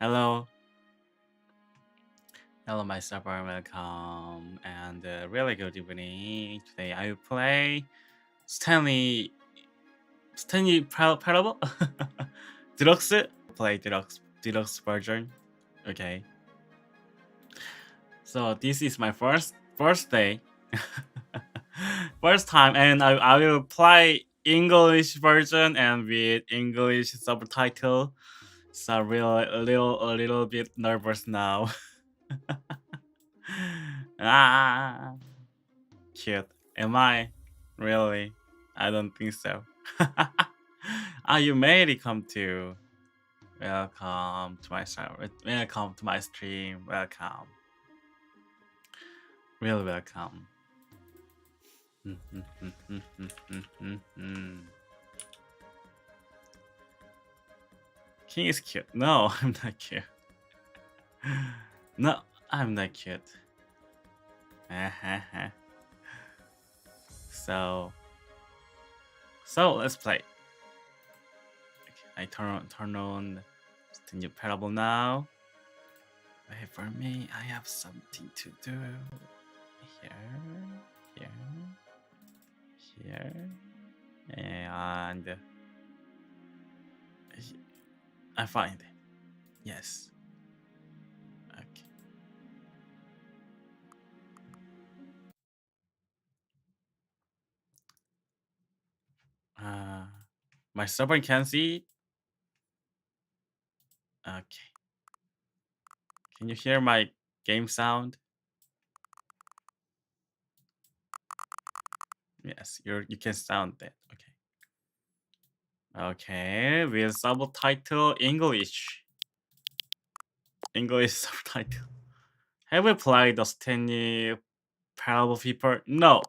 Hello. Hello, my supper. Welcome. And really good evening. Today I will play Stanley. Parable? Deluxe? Play Deluxe version. Okay. So this is my first day. First time, and I will play English version and with English subtitle. So really a little bit nervous now. Ah, cute. Am I? Really? I don't think so. You made it come to. Welcome to my server. Welcome to my stream. Welcome. Really welcome. King is cute. No, I'm not cute. No, I'm not cute. so let's play. Okay, I turn on the new parable now. Wait for me. I have something to do. Here, and I find it. Yes. Okay. My server can see it. Okay. Can you hear my game sound? Yes, you can sound that. Okay. Okay, with subtitle English. English subtitle. Have you played the Stanley Parable people? No.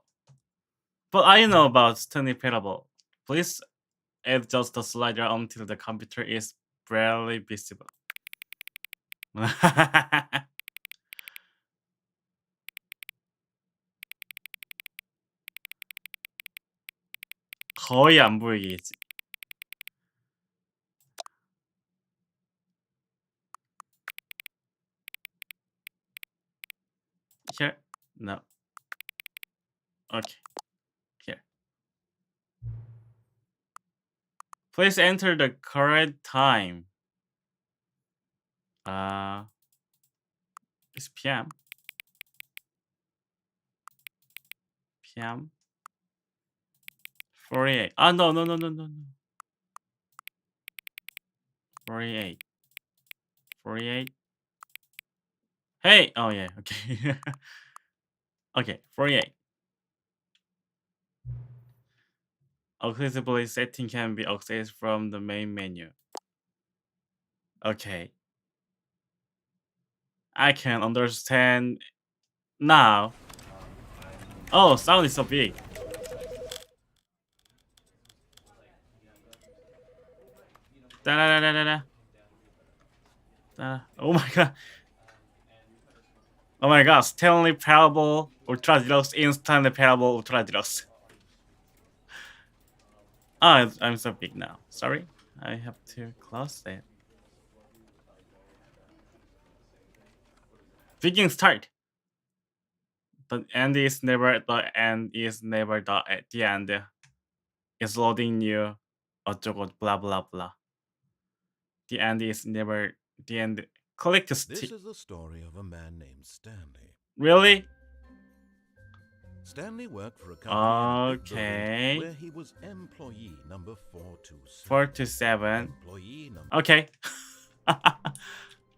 But I know about Stanley Parable. Please adjust the slider until the computer is barely visible. 거의 안 보이게 했지. Here? No. Okay. Here. Please enter the correct time. It's PM. PM. 48. No. 48. 48. Hey! Oh, yeah. Okay. Okay, 48. Accessibility setting can be accessed from the main menu. Okay. I can understand now. Oh, sound is so big. Da da da da da da. Oh my god. Oh my god, Stanley Parable Ultra Deluxe, Instantly Parable Ultra Deluxe. Oh, I'm so big now. Sorry. I have to close that. Begin start. The end is never the end. The end. It's loading new. Blah blah blah. The end is never the end. Click to This is the story of a man named Stanley. Really? Stanley worked for a company Okay. where he was employee number 427. 427. Employee number. Okay.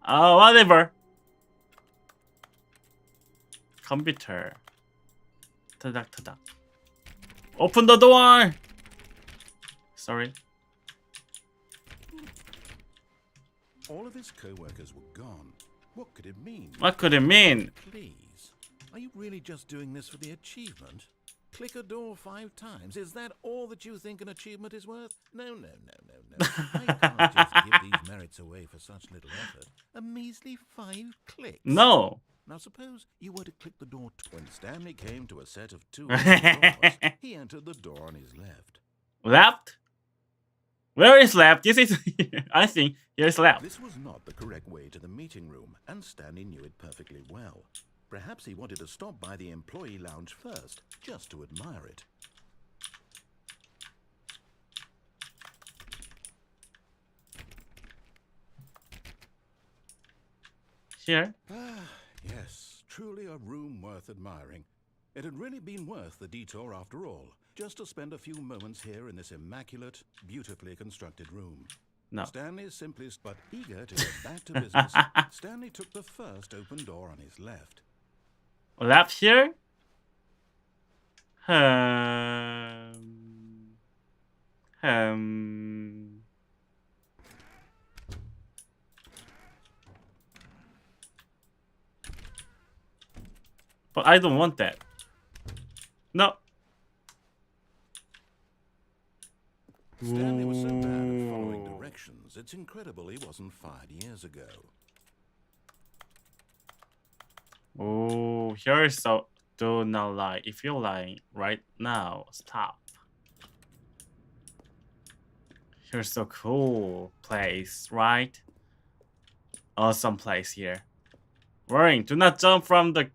Whatever. Computer. Tadak. Open the door. Sorry. All of his co-workers were gone. What could it mean? What could it mean? Please, are you really just doing this for the achievement? Click a door 5 times. Is that all that you think an achievement is worth? No. I can't just give these merits away for such little effort. A measly 5 clicks. No. Now suppose you were to click the door. When Stanley came to a set of 2 doors, he entered the door on his left. Left? Where is left? This is I think here's left. This was not the correct way to the meeting room, and Stanley knew it perfectly well. Perhaps he wanted to stop by the employee lounge first, just to admire it. Here. Ah, yes, truly a room worth admiring. It had really been worth the detour after all, just to spend a few moments here in this immaculate, beautifully constructed room. No. Stanley simply, but eager to get back to business, Stanley took the first open door on his left. Left here? But I don't want that. No. Stanley was so bad at following directions, it's incredible he wasn't fired years ago. Oh, here is so. Do not lie. If you're lying right now, stop. Here's so cool place, right? Awesome place here. Warning: do not jump from the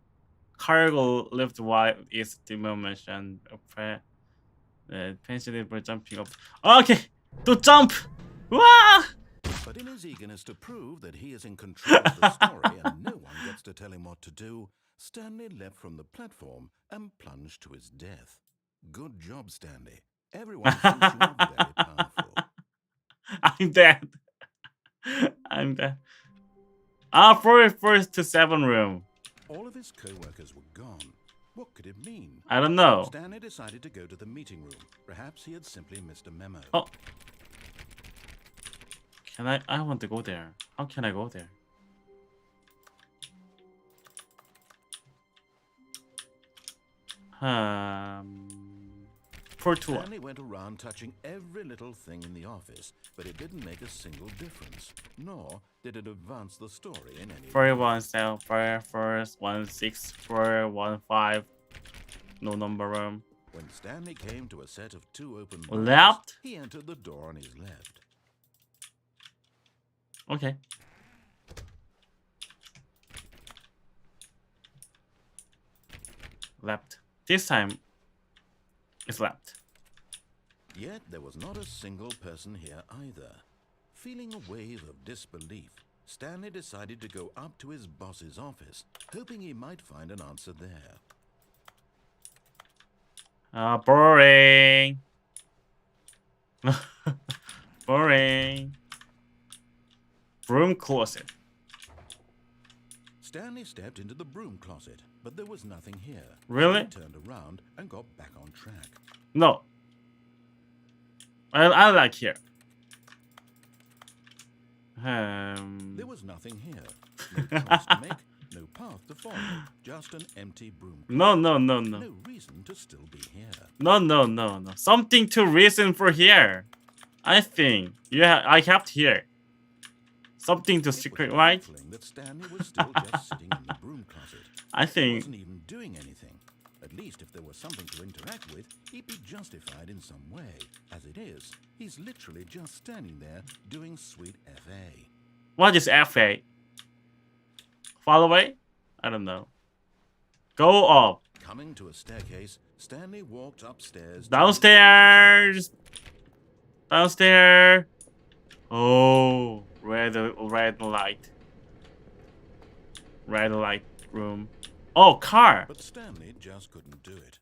cargo lift while it's the motion. Potentially for jumping up. Okay, to jump. Wow! But in his eagerness to prove that he is in control of the story and no one gets to tell him what to do, Stanley leapt from the platform and plunged to his death. Good job, Stanley. Everyone thinks you are very powerful. I'm dead. I'm dead. 41st to 7 room. All of his co-workers were gone. What could it mean? I don't know. Stanley decided to go to the meeting room. Perhaps he had simply missed a memo. Oh. Can I want to go there. How can I go there? For two. Stanley went around touching every little thing in the office, but it didn't make a single difference, nor did it advance the story in any way. 41 cell, 1 6 4 1 5. No number room. When Stanley came to a set of 2 open doors, Left? he entered the door on his left. Okay. Left. This time, it's left. Yet there was not a single person here either. Feeling a wave of disbelief, Stanley decided to go up to his boss's office, hoping he might find an answer there. Boring. Boring. Broom closet. Stanley stepped into the broom closet, but there was nothing here. Really? He turned around and got back on track. No. I like here. There was nothing here. No choice to make, no path to follow. Just an empty broom closet. No. No reason to still be here. No. Something to reason for here. I think. Yeah, I have here. Something to secret, right? That Stanley was still just sitting in the broom closet. I He think. wasn't even doing anything. At least if there was something to interact with, he'd be justified in some way. As it is, he's literally just standing there doing sweet FA. What is FA? Fall away? I don't know. Go up. Coming to a staircase, Stanley walked upstairs. Downstairs. Downstairs. Oh, red light. Red light room. Oh, car. But Stanley just couldn't do it.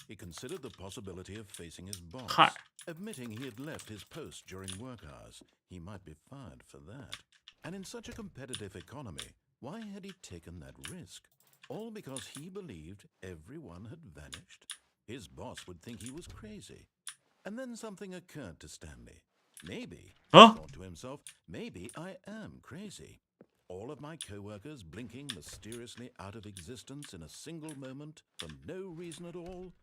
He considered the possibility of facing his boss. Car. Admitting he had left his post during work hours, he might be fired for that. And in such a competitive economy, why had he taken that risk? All because he believed everyone had vanished? His boss would think he was crazy. And then something occurred to Stanley. Maybe, he thought to himself, maybe I am crazy. All of my co-workers blinking mysteriously out of existence in a single moment for no reason at all?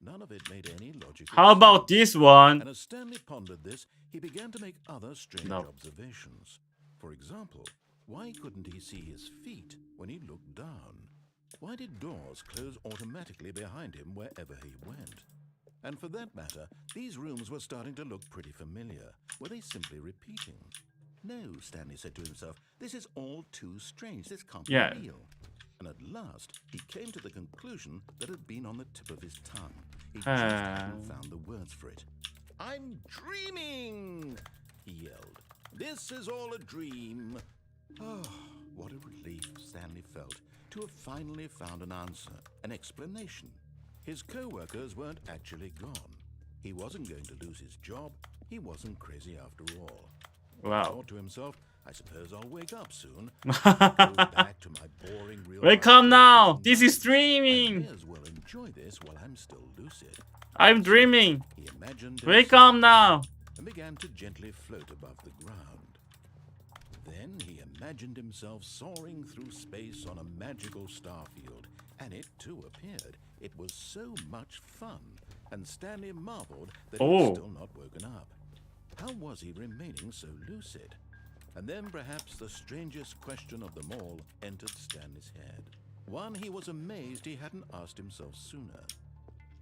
None of it made any logical How about sense. this one? And as Stanley pondered this, he began to make other strange observations. For example, why couldn't he see his feet when he looked down? Why did doors close automatically behind him wherever he went? And for that matter, these rooms were starting to look pretty familiar. Were they simply repeating? No, Stanley said to himself, this is all too strange. This can't be real. And at last, he came to the conclusion that had been on the tip of his tongue. He just hadn't found the words for it. I'm dreaming, he yelled. This is all a dream. Oh, what a relief Stanley felt to have finally found an answer, an explanation. His co-workers weren't actually gone. He wasn't going to lose his job. He wasn't crazy after all. Wow. He thought to himself, I suppose I'll wake up soon. Go back to my boring real Wake up now! This is dreaming! I may as well enjoy this while I'm still lucid. I'm dreaming! He imagined Wake up now! And began to gently float above the ground. Then he imagined himself soaring through space on a magical starfield, and it too appeared. It was so much fun, and Stanley marveled that he was still not woken up. How was he remaining so lucid? And then perhaps the strangest question of them all entered Stanley's head. One he was amazed he hadn't asked himself sooner.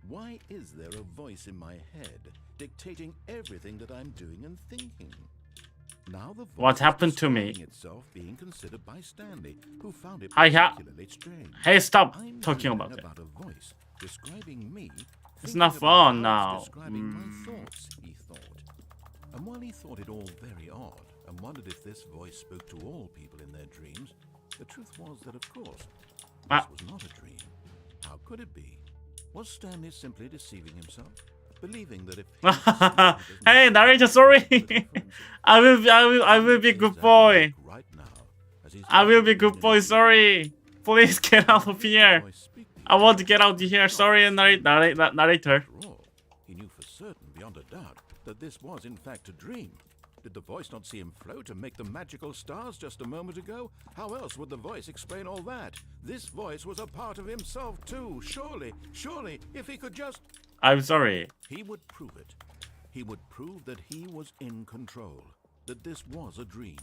Why is there a voice in my head dictating everything that I'm doing and thinking? Now the voice what happened to me? Itself being considered by Stanley, who found it Hi, particularly strange. Hey, stop I'm talking about it. a voice describing me. It's not fun now. Describing my thoughts, he thought. And while he thought it all very odd and wondered if this voice spoke to all people in their dreams, the truth was that, of course, this was not a dream. How could it be? Was Stanley simply deceiving himself, believing that if hey, narrator, sorry. I will be good boy. Right now, I will be good boy. Sorry. Please get out of here. I want to get out of here. Sorry, narrator. He knew for certain, beyond a doubt, that this was in fact a dream. Did the voice not see him float and make the magical stars just a moment ago? How else would the voice explain all that? This voice was a part of himself too. Surely, if he could just... I'm sorry. He would prove it. He would prove that he was in control. That this was a dream.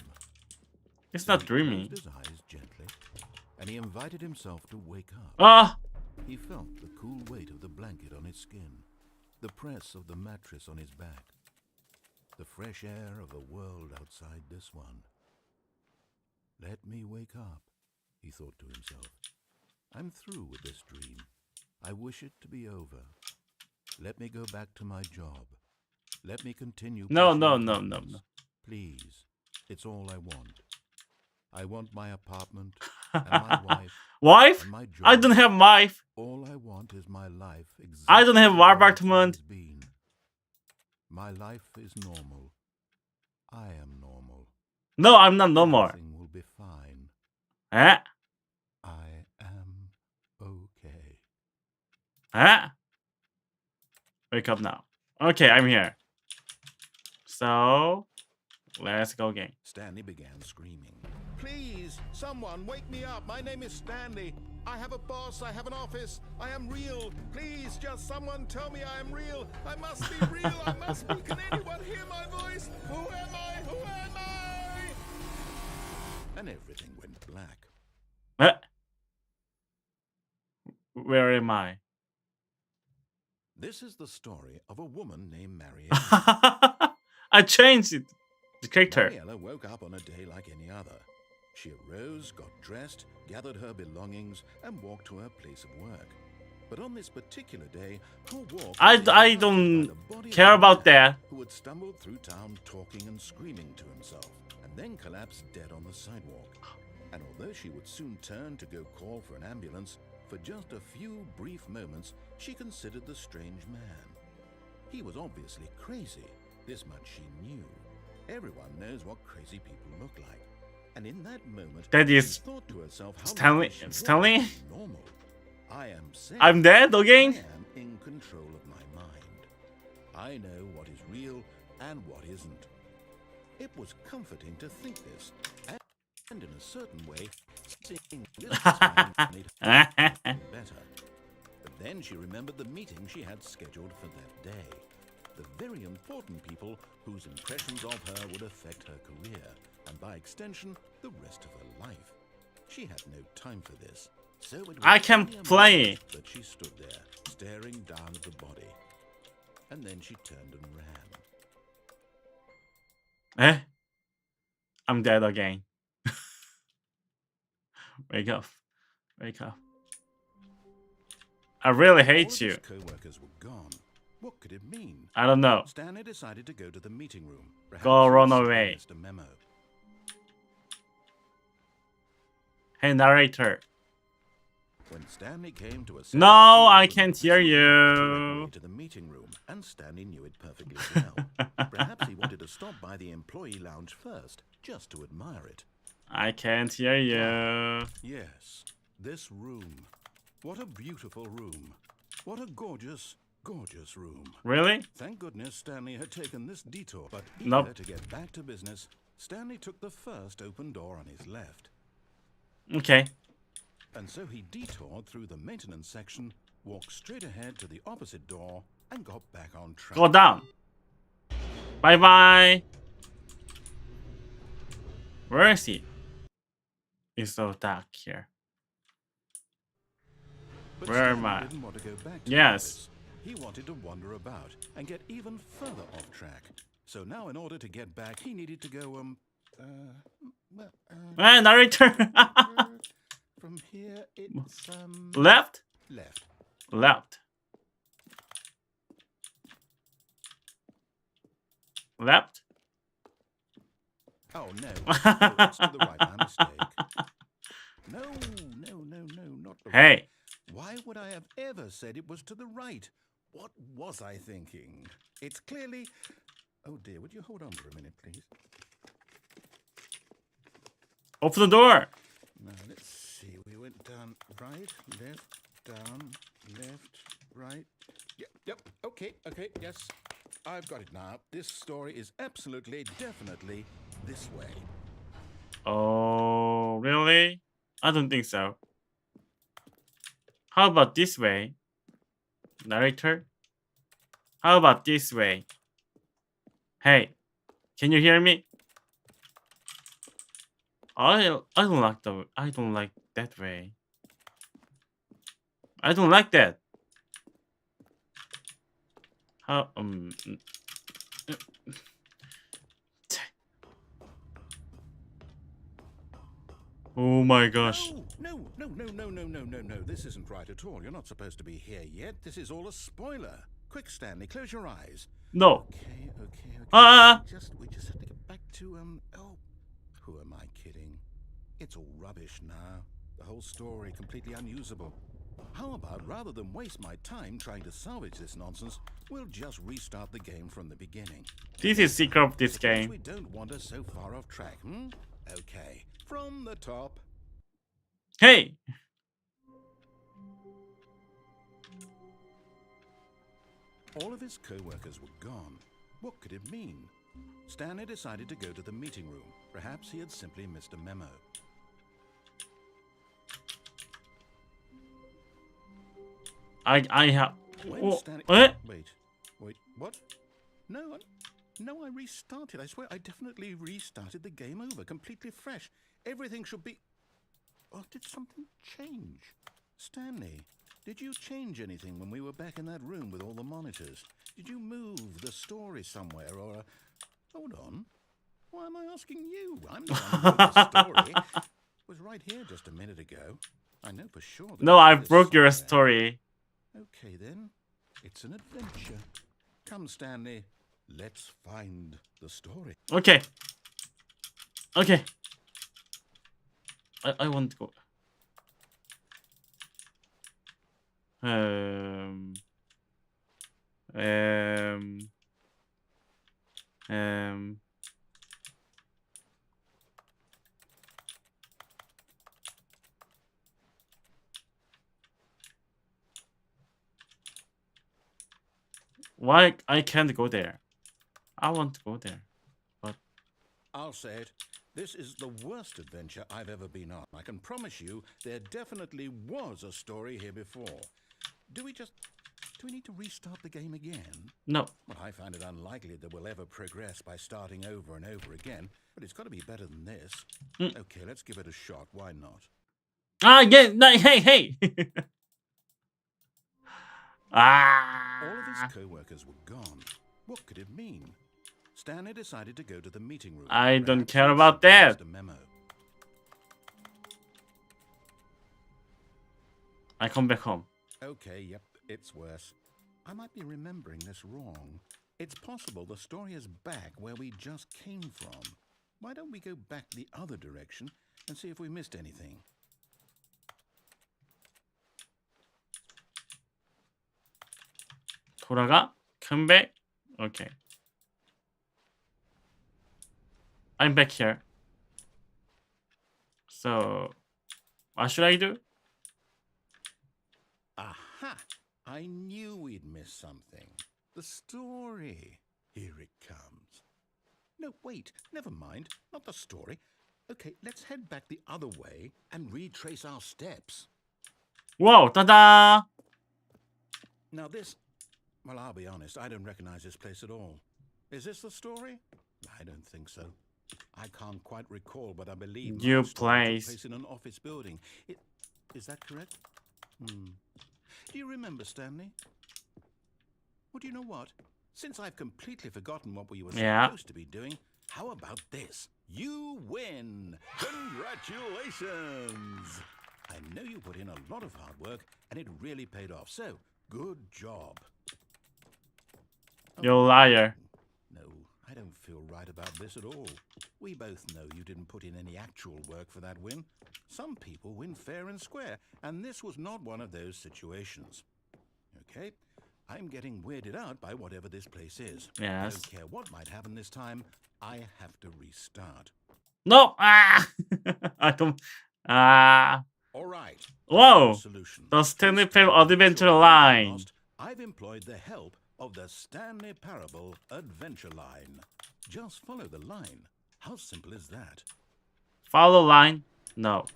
It's not dreaming. He closed his eyes gently, and he invited himself to wake up. He felt the cool weight of the blanket on his skin, the press of the mattress on his back, the fresh air of a world outside this one. Let me wake up, he thought to himself. I'm through with this dream. I wish it to be over. Let me go back to my job. Let me continue. No. Please, it's all I want. I want my apartment and my wife. Wife? And my job. I don't have wife. All I want is my life. Exactly I don't have apartment. My life is normal. I am normal. No, I'm not normal. Everything will be fine. Eh? I am okay. Eh? Wake up now. Okay, I'm here. So, let's go again. Stanley began screaming. Please, someone wake me up. My name is Stanley. I have a boss. I have an office. I am real. Please, just someone tell me I am real. I must be real. I must be. Can anyone hear my voice? Who am I? Who am I? And everything went black. Where am I? This is the story of a woman named Mariella. I changed it. The character. Mariella woke up on a day like any other. She arose, got dressed, gathered her belongings, and walked to her place of work. But on this particular day, her walk... I don't care about that. ...who had stumbled through town talking and screaming to himself, and then collapsed dead on the sidewalk. And although she would soon turn to go call for an ambulance, for just a few brief moments, she considered the strange man. He was obviously crazy. This much she knew. Everyone knows what crazy people look like. And in that moment, that is she thought to herself, how Stanley? Normal. I am safe. I'm dead again? I am in control of my mind. I know what is real and what isn't. It was comforting to think this, and in a certain way, seeing this made her better. But then she remembered the meeting she had scheduled for that day. The very important people whose impressions of her would affect her career, and by extension, the rest of her life. She had no time for this, so it was I can play. that she stood there, staring down at the body. and then she turned and ran. Eh? I'm dead again. Wake up. Wake up. I really All hate of you. his co-workers were gone. What could it mean? I don't know. Stanley decided to go to the meeting room. Perhaps Go he run simply away. missed a memo. Hey, narrator. When Stanley came to a No, I can't hear you. to the meeting room, and Stanley knew it perfectly well. Perhaps he wanted to stop by the employee lounge first, just to admire it. I can't hear you. Yes, this room. What a beautiful room. What a gorgeous, gorgeous room. Really? Thank goodness Stanley had taken this detour, but Nope. eager to get back to business, Stanley took the first open door on his left. Okay. And so he detoured through the maintenance section, walked straight ahead to the opposite door, and got back on track. Go down. Bye bye. Where is he? It's so dark here. But Where am Stanley I? didn't want to go back to Yes. the office. He wanted to wander about and get even further off track. So now, in order to get back, he needed to go, Hey, narrator. from here, it's, Left? left. Left. Left? Oh, no. No, it's to the right. My mistake. No, not the right. Hey. Why would I have ever said it was to the right? What was I thinking? It's clearly... Oh, dear, would you hold on for a minute, please? Open the door. Now, let's see. We went down right, left, down, left, right. Yep, okay, yes. I've got it now. This story is absolutely, definitely this way. Oh, really? I don't think so. How about this way? Narrator? How about this way? Hey, can you hear me? I don't like that way. I don't like that. How Oh my gosh. No. This isn't right at all. You're not supposed to be here yet. This is all a spoiler. Quick, Stanley, close your eyes. No. Okay. We just have to get back to, oh, who am I kidding? It's all rubbish now. The whole story completely unusable. How about, rather than waste my time trying to salvage this nonsense, we'll just restart the game from the beginning. This is secret of this Suppose game. we don't wander so far off track, Okay, from the top. Hey! All of his co-workers were gone. What could it mean? Stanley decided to go to the meeting room. Perhaps he had simply missed a memo. I have... When Stanley... What? Wait, what? No, I restarted. I swear, I definitely restarted the game over, completely fresh. Everything should be... Or did something change? Stanley, did you change anything when we were back in that room with all the monitors? Did you move the story somewhere, or... Hold on. Why am I asking you? I'm the one who wrote the story. It was right here just a minute ago. I know for sure that... No, I it's broke your somewhere. story. Okay, then. It's an adventure. Come, Stanley. Let's find the story. Okay. Okay. I want to go. Why I can't go there? I want to go there, but I'll say it. This is the worst adventure I've ever been on. I can promise you there definitely was a story here before. Do we need to restart the game again? no. Well, I find it unlikely that we'll ever progress by starting over and over again, but it's got to be better than this. Okay, let's give it a shot. Why not? Ah, yeah, no, hey. All of his Ah, co-workers were gone. What could it mean? Stanley decided to go to the meeting room. I don't Perhaps care he'd about simply that. missed a memo. I come back home. Okay, yep, it's worse. I might be remembering this wrong. It's possible the story is back where we just came from. Why don't we go back the other direction and see if we missed anything? 돌아가? Come back? Okay. I'm back here. So, what should I do? Aha! I knew we'd miss something. The story. Here it comes. No, wait, never mind. Not the story. Okay, let's head back the other way and retrace our steps. Whoa, ta-da! Now this... Well, I'll be honest, I don't recognize this place at all. Is this the story? I don't think so. I can't quite recall, but I believe You my story took place. place in an office building. Is that correct? Do you remember, Stanley? Well, do you know what? Since I've completely forgotten what we were supposed to be doing, how about this? You win! Congratulations! I know you put in a lot of hard work, and it really paid off, so good job. You liar. No, I don't feel right about this at all. We both know you didn't put in any actual work for that win. Some people win fair and square, and this was not one of those situations. Okay, I'm getting weirded out by whatever this place is. Yes. I don't care what might happen this time. I have to restart. No! Ah! I don't... Ah... All right. Whoa! Solution. The Stanley Parable Adventure line. I've employed the help of the Stanley Parable Adventure line. Just follow the line. How simple is that? Follow line? No.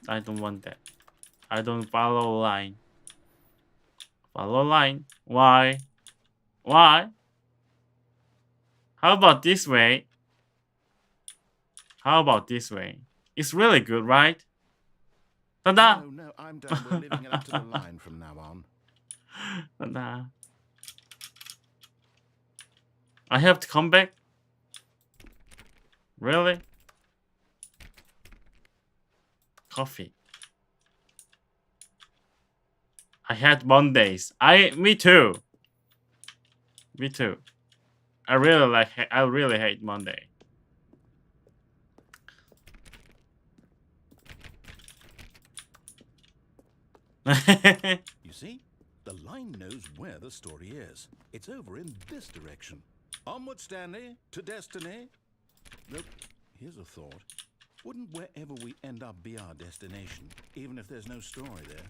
I don't want that. I don't follow line. Follow line? Why? Why? How about this way? How about this way? It's really good, right? Ta-da! No, I'm done. We're leaving it up to the line from now on. Ta-da! I have to come back? Really? Coffee. I had Mondays. Me too. Me too. I really hate Monday. You see? The line knows where the story is. It's over in this direction. Onward, Stanley, to destiny. Nope. Here's a thought. Wouldn't wherever we end up be our destination, even if there's no story there?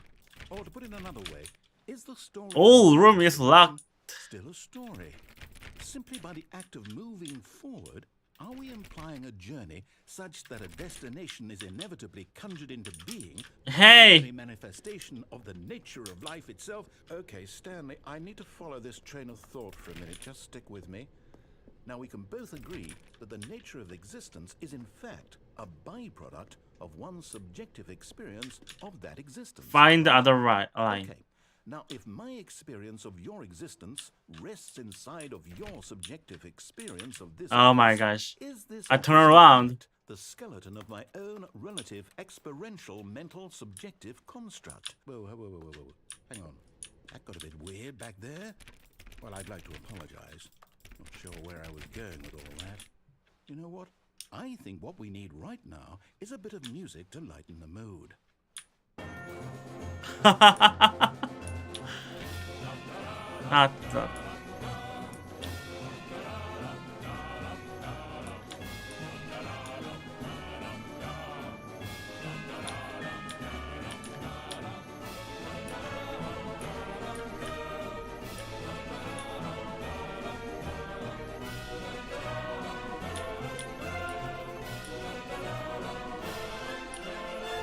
Or to put it another way, is the story... Oh, room is locked. Still a story. Simply by the act of moving forward, are we implying a journey such that a destination is inevitably conjured into being? Hey! A manifestation of the nature of life itself? Okay, Stanley, I need to follow this train of thought for a minute. Just stick with me. Now, we can both agree that the nature of existence is in fact a byproduct of one's subjective experience of that existence. Find the other line. Okay. Now, if my experience of your existence rests inside of your subjective experience of this... Oh my gosh. Is this I turn around. the skeleton of my own relative experiential mental subjective construct? Whoa. Hang on. That got a bit weird back there. Well, I'd like to apologize. Not sure where I was going with all that. You know what? I think what we need right now is a bit of music to lighten the mood.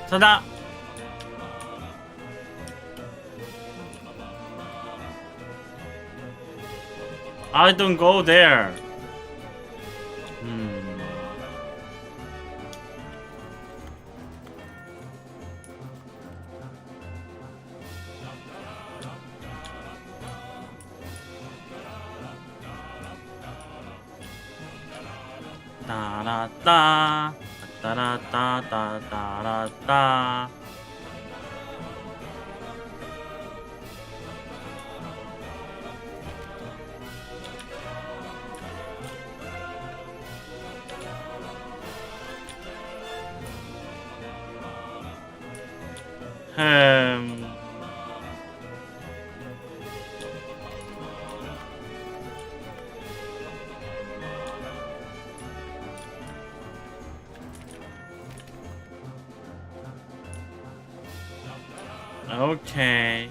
Ta-da! I don't go there. Da da da da da da da da da. Hmm. Okay.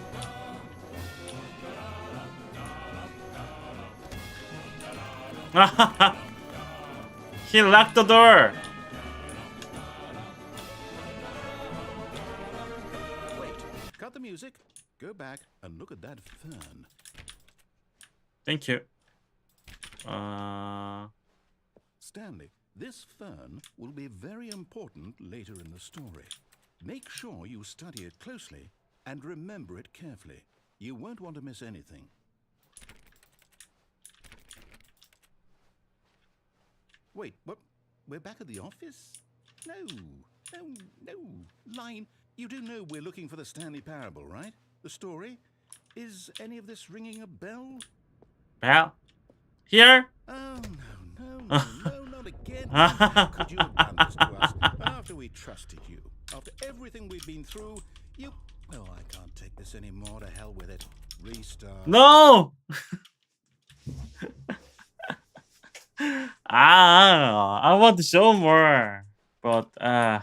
He locked the door. Wait, cut the music. Go back and look at that fern. Thank you. Stanley, this fern will be very important later in the story. Make sure you study it closely and remember it carefully. You won't want to miss anything. Wait, what? We're back at the office? No. Line, you do know we're looking for the Stanley Parable, right? The story? Is any of this ringing a bell? Well, here. Oh, no, not again. How could you have done this to us? And after we trusted you, after everything we've been through, you... Oh, I can't take this anymore. To hell with it. Restart. No. I want to show more, but hey,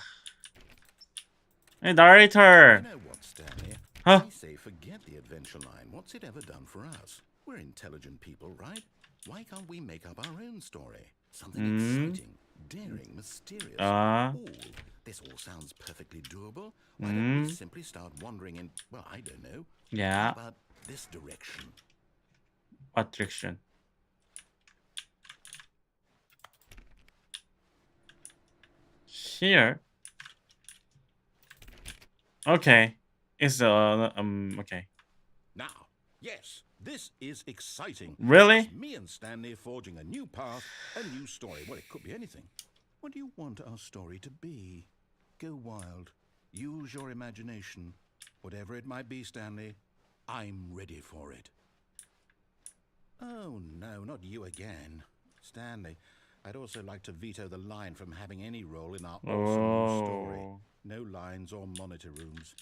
narrator. You know what, Stanley? Huh? I say forget the adventure line. What's it ever done for us? We're intelligent people, right? Why can't we make up our own story? Something exciting, daring, mysterious. Ooh, this all sounds perfectly doable. Why don't we simply start wandering in, well, I don't know. Yeah. How about this direction? What direction? Here. Okay. It's okay. Now, yes, this is exciting. Really? It's me and Stanley forging a new path, a new story. Well, it could be anything. What do you want our story to be? Go wild. Use your imagination. Whatever it might be, Stanley, I'm ready for it. Oh, no, not you again. Stanley, I'd also like to veto the line from having any role in our awesome new story. No lines or monitor rooms.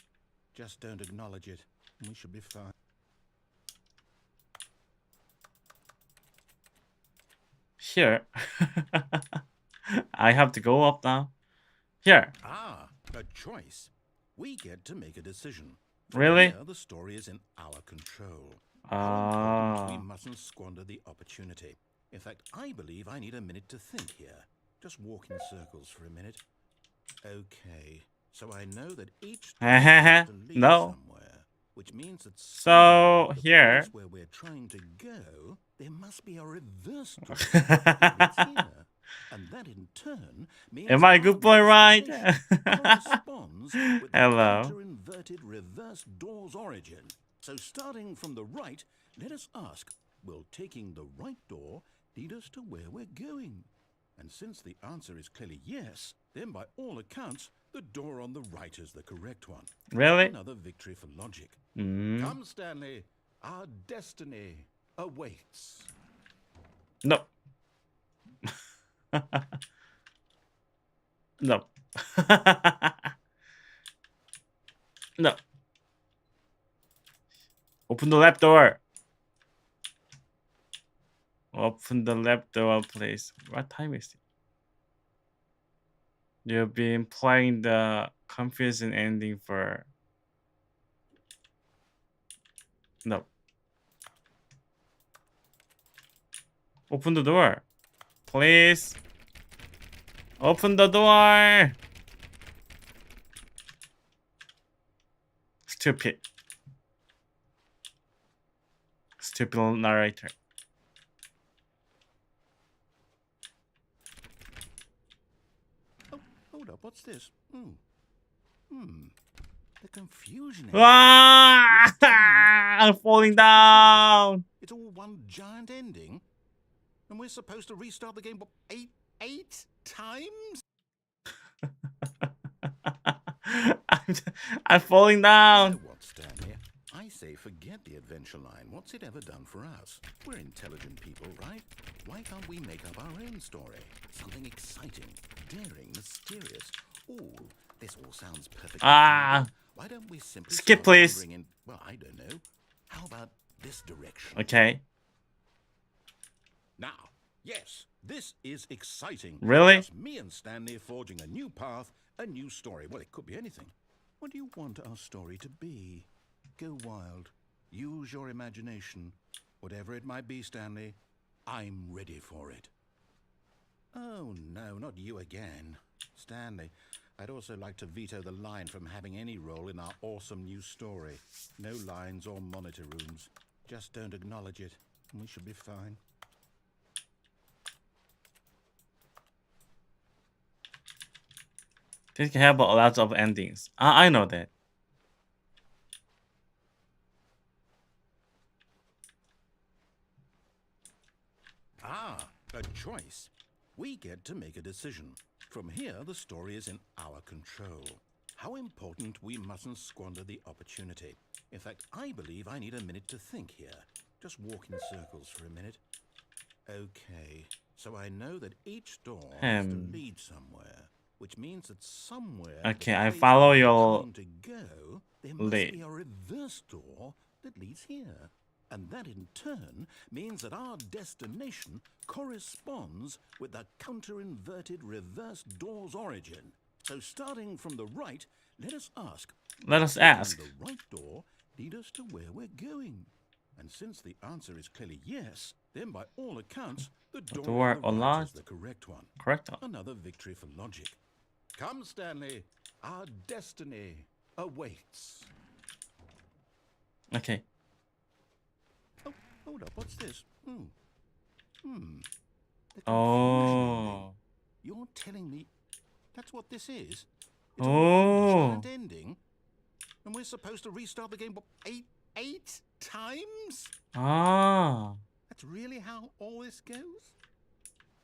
Just don't acknowledge it, and we should be fine. Here. I have to go up now. Here. Ah, a choice. We get to make a decision. Really? Here, the story is in our control. We mustn't squander the opportunity. In fact, I believe I need a minute to think here. Just walk in circles for a minute. Okay, so I know that each has to lead somewhere, which means that so here, where we're trying to go, there must be a reverse door here, and that in turn means am I a good boy, right? corresponds with Hello. the inverted reverse door's origin. So starting from the right, let us ask, will taking the right door lead us to where we're going? And since the answer is clearly yes, then by all accounts, the door on the right is the correct one. Really? Another victory for logic. Come, Stanley, our destiny awaits. No. No. No. Open the left door. Open the left door, please. What time is it? You've been playing the confusing ending for... No. Open the door. Please. Open the door. Stupid. Stupid narrator. Oh, hold up, what's this? The confusion. Ah! I'm falling down. It's all one giant ending. And we're supposed to restart the game, what, 8 8 times? I'm falling You down. know what, Stanley? I say forget the adventure line. What's it ever done for us? We're intelligent people, right? Why can't we make up our own story? Something exciting, daring, mysterious. Ooh, this all sounds perfectly Ah, good. Why don't we simply skip, start please. wandering in, well, I don't know. How about this direction? Okay. Now, yes, this is exciting. Really? Just me and Stanley forging a new path, a new story. Well, it could be anything. What do you want our story to be? Go wild. Use your imagination. Whatever it might be, Stanley, I'm ready for it. Oh, no, not you again. Stanley, I'd also like to veto the line from having any role in our awesome new story. No lines or monitor rooms. Just don't acknowledge it, and we should be fine. This can have a lot of endings. I know that. Ah, a choice. We get to make a decision. From here, the story is in our control. How important we mustn't squander the opportunity. In fact, I believe I need a minute to think here. Just walk in circles for a minute. Okay, so I know that each door has to lead somewhere, which means that somewhere Okay, the I place follow we're your trying to go, there must lead. be a reverse door that leads here. And that in turn means that our destination corresponds with the counter-inverted reverse door's origin. So starting from the right, let us ask. Let us Can ask. the right door lead us to where we're going? And since the answer is clearly yes, then by all accounts, the door on the right is the correct one. Correct. Another victory for logic. Come, Stanley. Our destiny awaits. Okay. Oh, hold up. What's this? The Oh. You're telling me that's what this is? It's Oh. a one-giant ending? And we're supposed to restart the game, what, eight times? Ah. That's really how all this goes?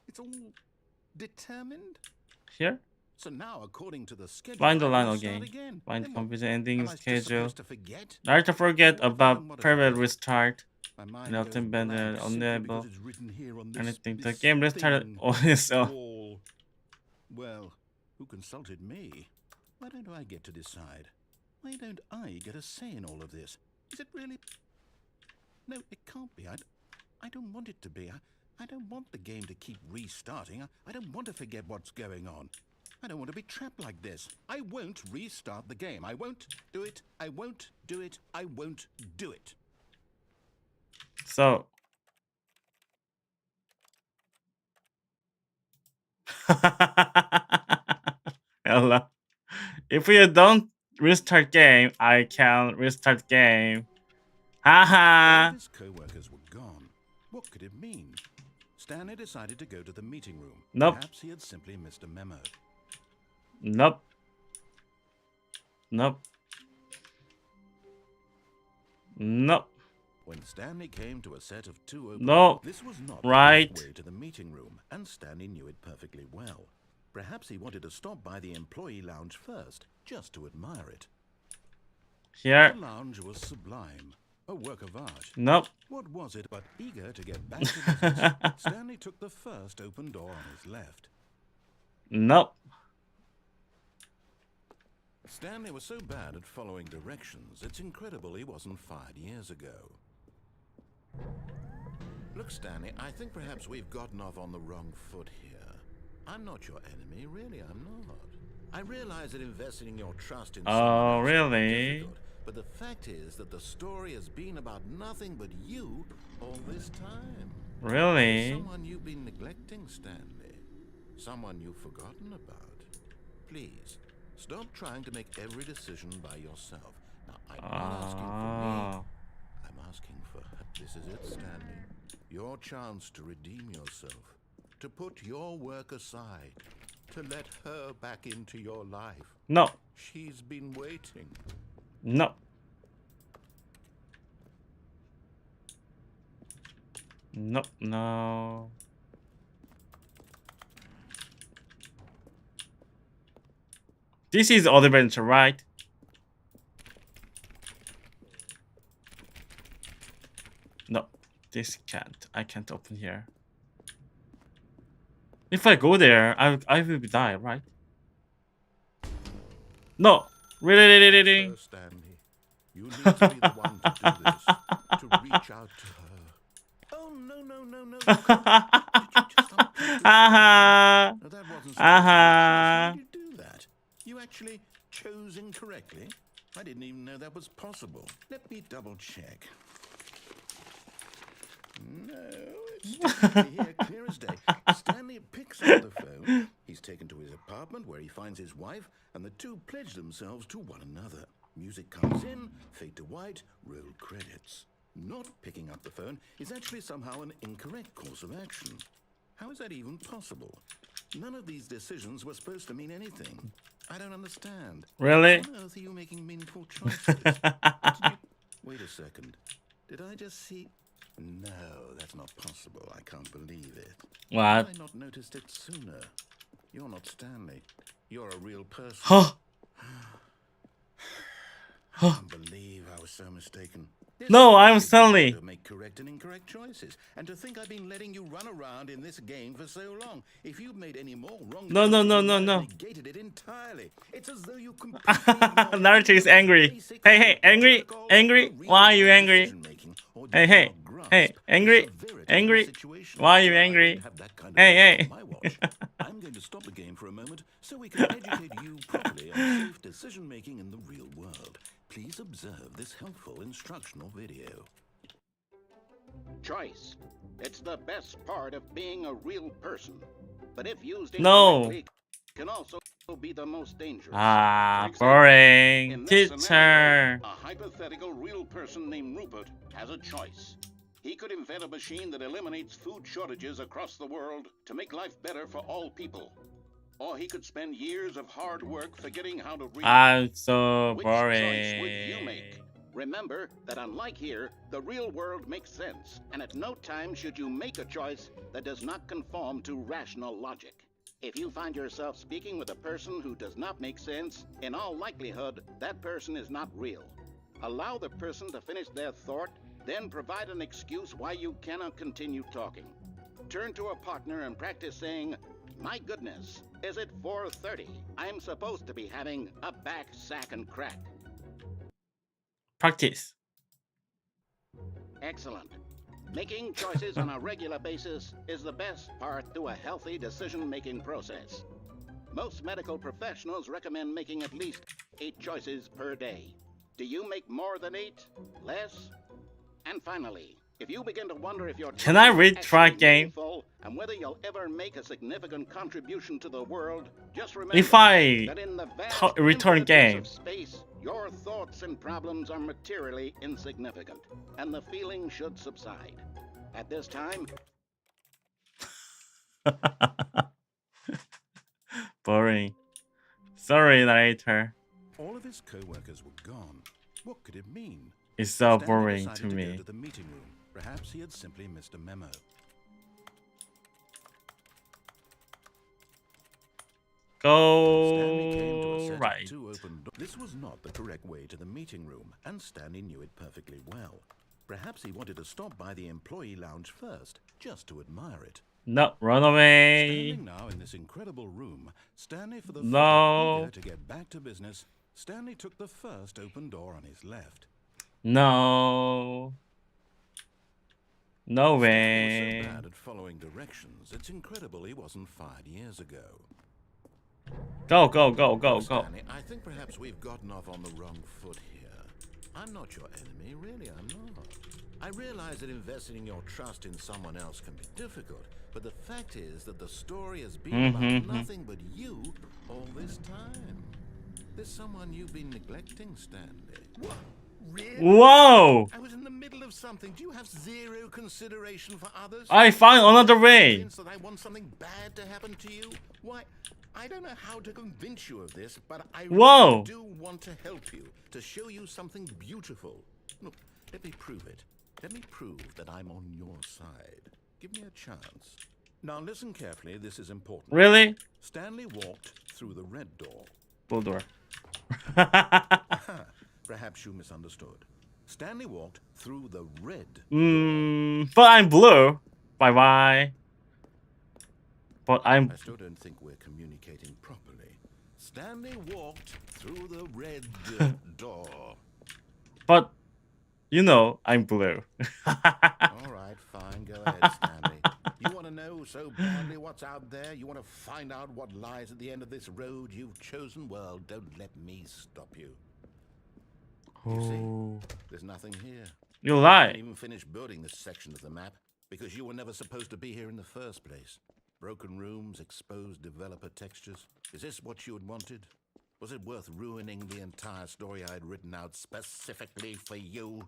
It's all determined? Here? So now, according to the schedule, Find the line I start again. again. Find Then confusing ending am I just schedule. supposed to forget? Not to forget What have I about done, what have I private done? restart. My mind Nothing goes better blank simply unable. because it's written here on this, Anything. The this game restarted thing on its own. wall. Well, who consulted me? Why don't I get to decide? Why don't I get a say in all of this? Is it really? No, it can't be. I don't want it to be. I don't want the game to keep restarting. I don't want to forget what's going on. I don't want to be trapped like this. I won't restart the game. I won't do it. I won't do it. I won't do it. So. Hello. If you don't restart game, I can restart game. Haha. All his co-workers were gone. What could it mean? Stanley decided to go to the meeting room. Nope. Perhaps he had simply missed a memo. Nope. Nope. Nope. When Stanley came to a set of two open No. this was not Right. the way to the meeting room, and Stanley knew it perfectly well. Perhaps he wanted to stop by the employee lounge first, just to admire it. Here. The lounge was sublime, a work of art. Nope. What was it but eager to get back to business? Stanley took the first open door on his left. Nope. Stanley was so bad at following directions, it's incredible he wasn't fired years ago. Look, Stanley, I think perhaps we've gotten off on the wrong foot here. I'm not your enemy, really, I'm not. I realize that investing your trust in someone else can be really? difficult, but the fact is that the story has been about nothing but you all this time. Really? Someone you've been neglecting, Stanley. Someone you've forgotten about. Please, stop trying to make every decision by yourself. Now, I'm not asking for me. I'm asking for her. This is it, Stanley. Your chance to redeem yourself. To put your work aside. To let her back into your life. No. She's been waiting. No. Nope. No. This is adventure, right? No, this can't. I can't open here. If I go there, I will die, right? No, really. First, Stanley, you need to be the one to do this. To reach out to her. Oh no! You can't. Did you just unpick the Aha. No, that wasn't supposed Aha. to be. How did you do that? You actually chose incorrectly? I didn't even know that was possible. Let me double check. No, it's definitely here, clear as day. Stanley picks up the phone. He's taken to his apartment where he finds his wife, and the two pledge themselves to one another. Music comes in, fade to white, roll credits. Not picking up the phone is actually somehow an incorrect course of action. How is that even possible? None of these decisions were supposed to mean anything. I don't understand. Really? How on earth are you making meaningful choices? Wait a second. Did I just see... No, that's not possible. I can't believe it. What? Why have I not noticed it sooner? You're not Stanley. You're a real person. Huh? I can't believe I was so mistaken. This No, is I'm what Stanley. you do to make correct and incorrect choices, and to think I've been letting you run around in this game for so long. If you've made any more wrong No. choices, you have negated it entirely. It's as though you completely ignored Naruto is angry. basic Hey, angry, protocol angry. for Why are you real angry? decision-making, or do Hey, you hey, not grasp hey, the angry, severity of the angry. situation? Why are you I angry? wouldn't have that kind of Hey, effort hey. on my watch. I'm going to stop the game for a moment so we can educate you properly on safe decision-making in the real world. Please observe this helpful instructional video. Choice. It's the best part of being a real person. But if used No. incorrectly, can also be the most dangerous. Ah, For example, boring. in this Teacher. scenario, a hypothetical real person named Rupert has a choice. He could invent a machine that eliminates food shortages across the world to make life better for all people. Or he could spend years of hard work forgetting how to read. I'm so Which boring. choice would you make? Remember that unlike here, the real world makes sense, and at no time should you make a choice that does not conform to rational logic. If you find yourself speaking with a person who does not make sense, in all likelihood, that person is not real. Allow the person to finish their thought, then provide an excuse why you cannot continue talking. Turn to a partner and practice saying, "My goodness, is it 4:30? I'm supposed to be having a back, sack, and crack." Practice. Excellent. Making choices on a regular basis is the best part to a healthy decision-making process. Most medical professionals recommend making at least 8 choices per day. Do you make more than 8? Less? And finally, if you begin to wonder if your Can I choices are read track actually game? meaningful and whether you'll ever make a significant contribution to the world, just remember If I that in the vast return infiniteness game. of space, your thoughts and problems are materially insignificant, and the feeling should subside. At this time, Boring. Sorry, narrator. All of his co-workers were gone. What could it mean? It's so Stanley boring decided to Go me. to the meeting room. Perhaps he had simply missed a memo. Stanley came to a Go set of right. 2 open doors. This was not the correct way to the meeting room, and Stanley knew it perfectly well. Perhaps he wanted to stop by the employee lounge first, just to admire it. No, run away. Standing now in this incredible room, Stanley for the No. eager to get back to business, Stanley took the first open door on his left. No. No Stanley was way. so bad at following directions, it's incredible he wasn't fired years ago. Go. Stanley, I think perhaps we've gotten off on the wrong foot here. I'm not your enemy, really, I'm not. I realize that investing your trust in someone else can be difficult, but the fact is that the story has been about nothing but you all this time. There's someone you've been neglecting, Stanley. What? Really? Whoa! I was in the middle of something. Do you have zero consideration for others? I found another way. Convinced that I want something bad to happen to you? Why, I don't know how to convince you of this, but I Whoa. really do want to help you, to show you something beautiful. Look, let me prove it. Let me prove that I'm on your side. Give me a chance. Now listen carefully, this is important. Really? Stanley walked through the red door. Full door. Perhaps you misunderstood. Stanley walked through the red But I'm blue. Bye bye. But I'm. I still don't think we're communicating properly. Stanley walked through the red door. But you know I'm blue. All right, fine. Go ahead, Stanley. You want to know so badly what's out there? You want to find out what lies at the end of this road you've chosen? Well, don't let me stop you. You see, there's nothing here. You I lie. didn't even finish building this section of the map because you were never supposed to be here in the first place. Broken rooms, exposed developer textures. Is this what you had wanted? Was it worth ruining the entire story I had written out specifically for you?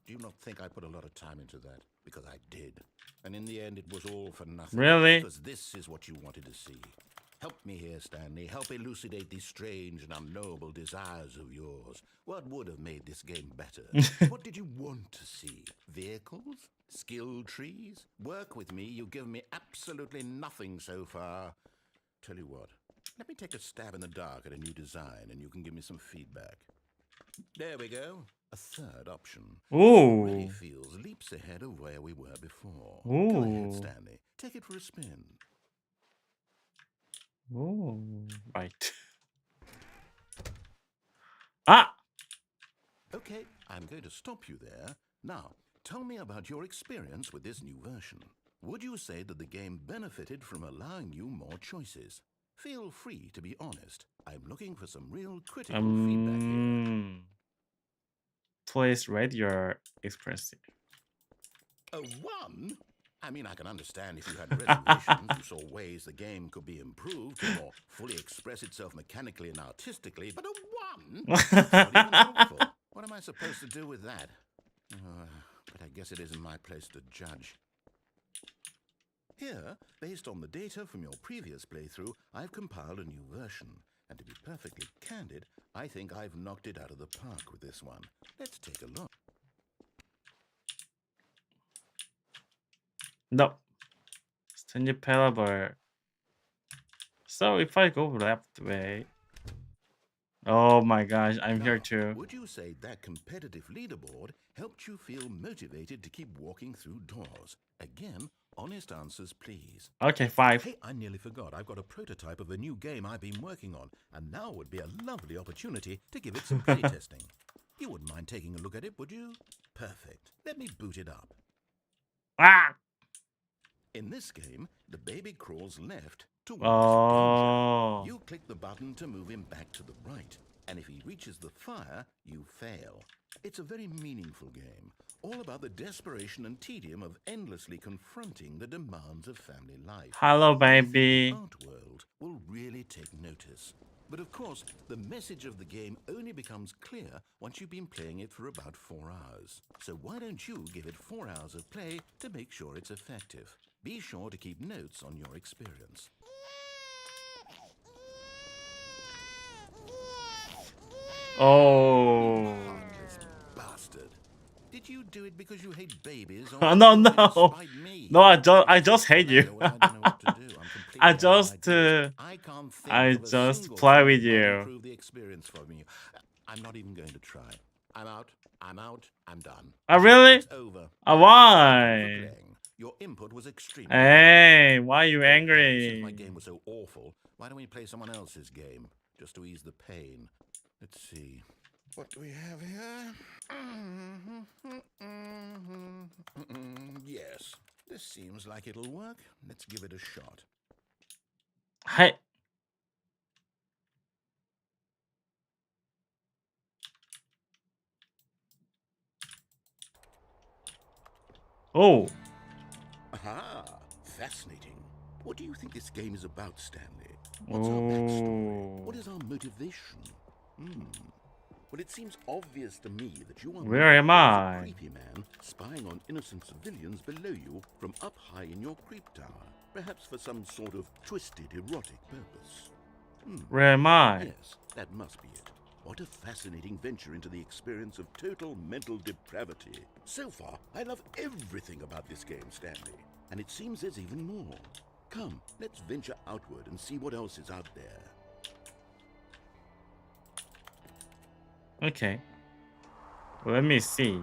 Do you not think I put a lot of time into that? Because I did. And in the end, it was all for nothing. Really? Because this is what you wanted to see. Help me here, Stanley. Help elucidate these strange and unknowable desires of yours. What would have made this game better? What did you want to see? Vehicles? Skill trees? Work with me. You've given me absolutely nothing so far. Tell you what. Let me take a stab in the dark at a new design, and you can give me some feedback. There we go. A third option. Ooh. Really feels leaps ahead of where we were before. Ooh. Go ahead, Stanley. Take it for a spin. Ooh. Right. Ah! Okay, I'm going to stop you there. Now, tell me about your experience with this new version. Would you say that the game benefited from allowing you more choices? Feel free to be honest. I'm looking for some real critical feedback here. Please rate your experience. A 1? I mean, I can understand if you had reservations, you saw ways the game could be improved to more fully express itself mechanically and artistically, but a 1? That's not even helpful. What am I supposed to do with that? But I guess it isn't my place to judge. Here, based on the data from your previous playthrough, I've compiled a new version. And to be perfectly candid, I think I've knocked it out of the park with this one. Let's take a look. No. Stanley Parable. So if I go left way. Oh my gosh, I'm here too. Would you say that competitive leaderboard helped you feel motivated to keep walking through doors? Again, honest answers, please. Okay, 5. Hey, I nearly forgot. I've got a prototype of a new game I've been working on, and now would be a lovely opportunity to give it some playtesting. You wouldn't mind taking a look at it, would you? Perfect. Let me boot it up. Ah! In this game, the baby crawls left towards Oh. danger. You click the button to move him back to the right, and if he reaches the fire, you fail. It's a very meaningful game, all about the desperation and tedium of endlessly confronting the demands of family life. Hello, baby. The art world will really take notice. But of course, the message of the game only becomes clear once you've been playing it for about 4 hours. So why don't you give it 4 hours of play to make sure it's effective? Be sure to keep notes on your experience. Oh. Heartless bastard. Did you do it because you hate babies or Oh, no, to no. spite me? No, I just hate you. I don't know what to do. I'm completely I out of just ideas. I can't think I of a just single play thing with that might you. improve the experience for me. I'm not even going to try. I'm out. I'm done. Oh, really? It's over. Oh, For why? playing. Your input was extremely Hey, why are you Since my angry? game was so awful, why don't we play someone else's game? Just to ease the pain. Let's see. What do we have here? Yes. This seems like it'll work. Let's give it a shot. Hey. Oh. Aha! Fascinating. What do you think this game is about, Stanley? What's our backstory? What is our motivation? Well, it seems obvious to me that you are Where am a I? creepy man spying on innocent civilians below you from up high in your creep tower, perhaps for some sort of twisted erotic purpose. Where am I? Yes, that must be it. What a fascinating venture into the experience of total mental depravity. So far, I love everything about this game, Stanley. And it seems there's even more. Come, let's venture outward and see what else is out there. Okay. Let me see.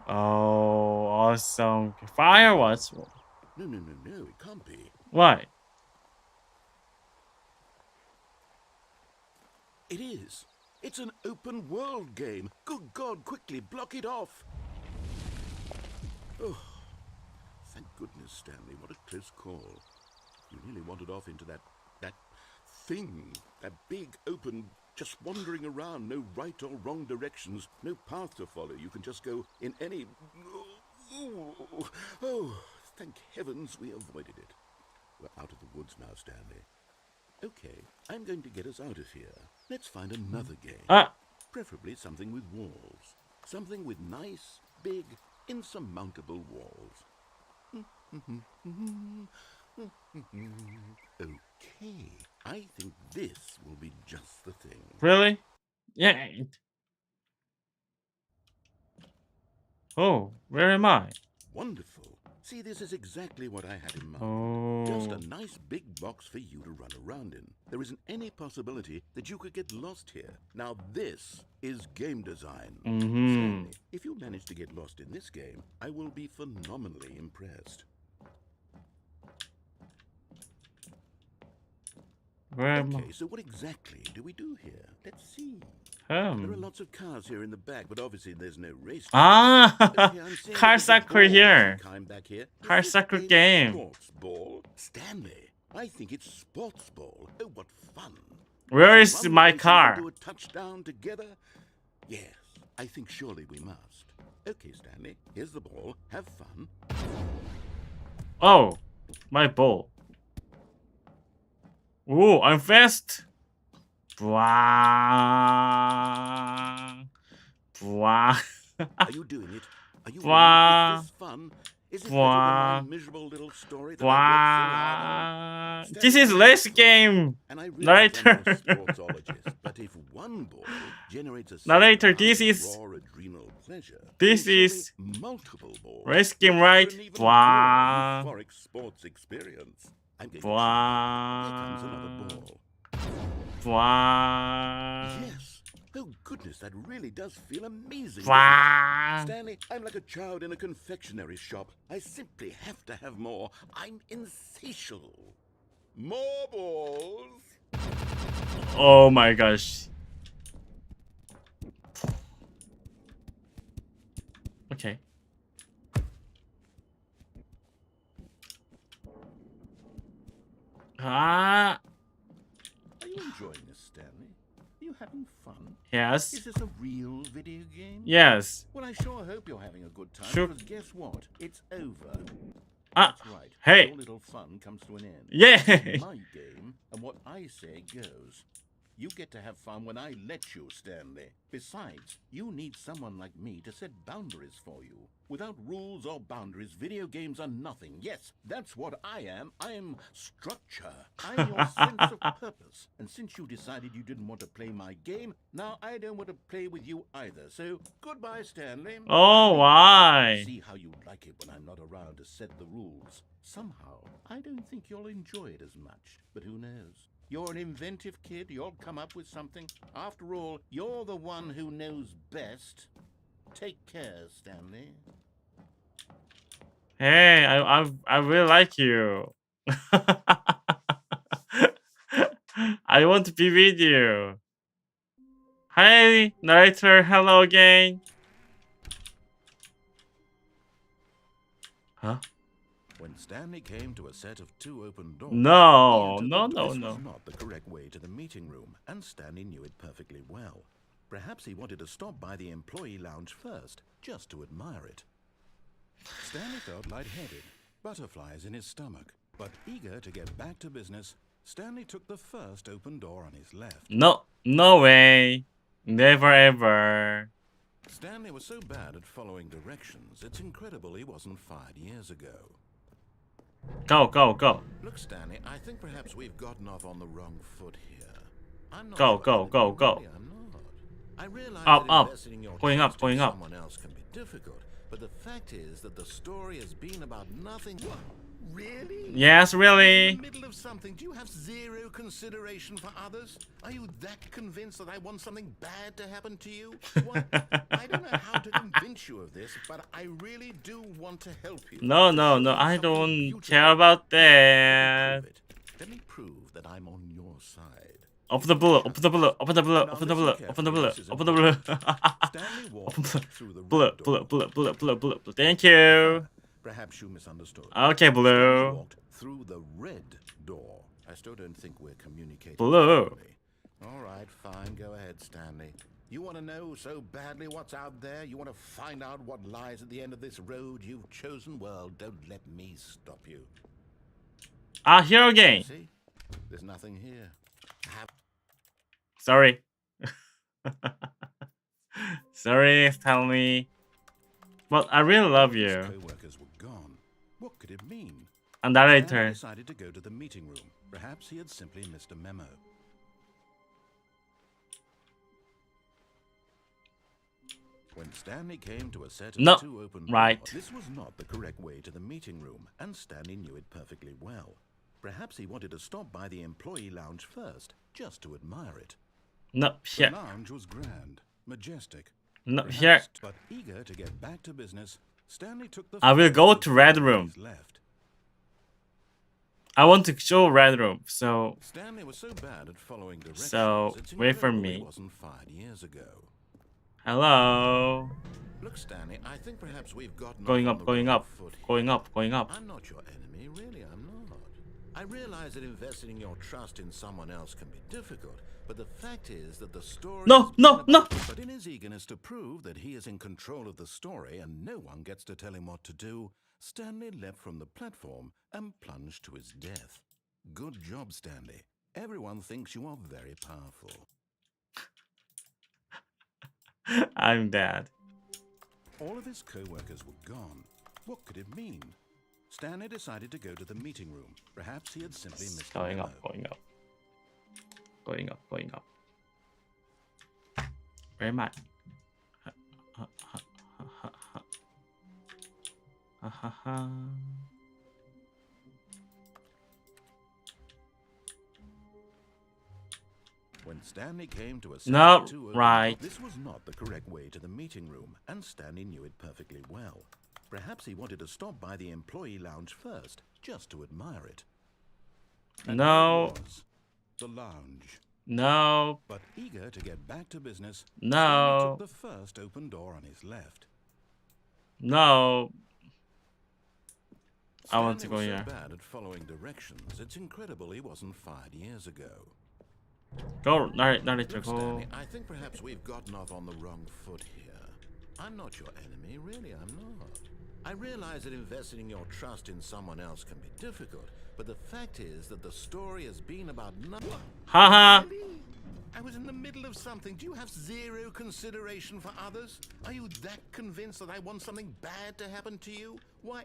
Oh, awesome. Fireworks. No, it can't be. Why? It is. It's an open world game. Good God, quickly block it off. Oh, thank goodness, Stanley. What a close call. You nearly wandered off into that thing. That big, open, just wandering around. No right or wrong directions. No path to follow. You can just go in any... Oh, thank heavens we avoided it. We're out of the woods now, Stanley. Okay, I'm going to get us out of here. Let's find another game. Preferably something with walls. Something with nice, big, insurmountable walls. Okay, I think this will be just the thing. Really? Yeah. Oh, where am I? Wonderful. See, this is exactly what I had in mind. Oh. Just a nice big box for you to run around in. There isn't any possibility that you could get lost here. Now this is game design. Stanley, if you manage to get lost in this game, I will be phenomenally impressed. Okay, so what exactly do we do here? Let's see. There are lots of cars here in the back, but obviously there's no race. Car soccer here. Back here. Car soccer game. Sports ball? Stanley, I think it's sports ball. Oh, what fun. Where is my car? Do a touchdown together? Yes, I think surely we must. Okay, Stanley, here's the ball. Have fun. Oh, my ball. Ooh, I'm fast. Bwah. Bwah. Are you doing it? Are you Bwah. Is this fun? Is it Bwah. my miserable little story that Bwah. I This is race game. and I realize Narrator. I'm a sportsologist, but if one ball generates a Narrator, this is raw adrenal pleasure, this then is surely multiple balls race game, right? for an even Bwah. more euphoric sports experience. I'm going Bwah. Here comes another ball. Bwah. Yes. Oh goodness, that really does feel amazing. Bwah. Stanley, I'm like a child in a confectionery shop. I simply have to have more. I'm insatiable. More balls. Oh my gosh. Okay. Are you enjoying this, Stanley? Are you having fun? Yes. Is this a real video game? Yes. Well, I sure hope you're having a good time. Sure. Because guess what? It's over. Ah. That's right. Hey. Your little fun comes to an end. Yeah. It's my game, and what I say goes. You get to have fun when I let you, Stanley. Besides, you need someone like me to set boundaries for you. Without rules or boundaries, video games are nothing. Yes, that's what I am. I am structure. I'm your sense of purpose. And since you decided you didn't want to play my game, now I don't want to play with you either. So, goodbye, Stanley. Oh, why? See how you like it when I'm not around to set the rules. Somehow, I don't think you'll enjoy it as much. But who knows? You're an inventive kid. You'll come up with something. After all, you're the one who knows best. Take care, Stanley. Hey, I really like you. I want to be with you. Hi, narrator. Hello again. Huh? When Stanley came to a set of two open doors, No, he no, entered no, this no. was not the correct way to the meeting room, and Stanley knew it perfectly well. Perhaps he wanted to stop by the employee lounge first, just to admire it. Stanley felt lightheaded, butterflies in his stomach, but eager to get back to business, Stanley took the first open door on his left. No, no way. Never ever. Stanley was so bad at following directions, it's incredible he wasn't fired years ago. Go, go, go. Look, Stanley, I think perhaps we've gotten off on the wrong foot here. I'm not Go, sure go, that go, you go. really are not. I realize Up, that up. investing in your Going up, trust going in up. someone else can be difficult, but the fact is that the story has been about nothing. Really? Yes, In really. the middle of something, do you have zero consideration for others? Are you that convinced that I want something bad to happen to you? Why, I don't know how to convince you of this, but I really do want to help you. No, To no, show no. you I something don't beautiful. care about Let me that. prove it. Let me prove that I'm on your side. Open Give the me a bullet. Open the bullet. chance. Open the bullet. Now Open the listen bullet. Open the carefully, bullet. this is Open the bullet. important. Stanley Open walked the through the red bullet. door. Bullet. Bullet. Bullet. Bullet. Bullet. Bullet. Thank you. Perhaps you misunderstood. Okay, Stanley blue. walked through the red door. I still don't think we're communicating Blue. properly. All right, fine. Go ahead, Stanley. You want to know so badly what's out there? You want to find out what lies at the end of this road you've chosen? Well, don't let me stop you. Ah, here again. See? There's nothing here. Sorry. Sorry, Stanley. But I really love His you. co-workers were gone. What could it mean? And Stanley narrator. decided to go to the meeting room. Perhaps he had simply missed a memo. When Stanley came to a set of No, two open right. doors, this was not the correct way to the meeting room, and Stanley knew it perfectly well. Perhaps he wanted to stop by the employee lounge first, just to admire it. No, The here. lounge was grand, majestic. No, perhaps, here. but eager to get back to business, Stanley took the I will first go open to red door on room. his left. I want to show red room. So, Stanley was so bad at following directions. So, it's wait for incredible he me. wasn't fired years ago. hello. Look, Stanley, I think perhaps we've gotten Going off on up, the going wrong up, foot here. going up, going up. I'm not your enemy, really, I'm not. I realize that investing your trust in someone else can be difficult, but the fact is that the story No, has no, been no. about- But in his eagerness to prove that he is in control of the story and no one gets to tell him what to do, Stanley leapt from the platform and plunged to his death. Good job, Stanley. Everyone thinks you are very powerful. I'm dead. All of his co-workers were gone. What could it mean? Stanley decided to go to the meeting room. Perhaps he had simply missed a Going memo. up, going up. Going up, going up. Very much. When Stanley came to a set No, of two open right. doors, this was not the correct way to the meeting room, and Stanley knew it perfectly well. Perhaps he wanted to stop by the employee lounge first, just to admire it. And there No. it was, the lounge. No, But eager to get back to business, No. Stanley took the first open door on his left. no. I want to Stanley go was here. so bad at following directions, it's incredible he wasn't fired years ago. Go, narrator, Look, go. Stanley, I think perhaps we've gotten off on the wrong foot here. I'm not your enemy, really, I'm not. I realize that investing in your trust in someone else can be difficult, but the fact is that the story has been about nothing. Haha. Really? I was in the middle of something. Do you have zero consideration for others? Are you that convinced that I want something bad to happen to you? Why,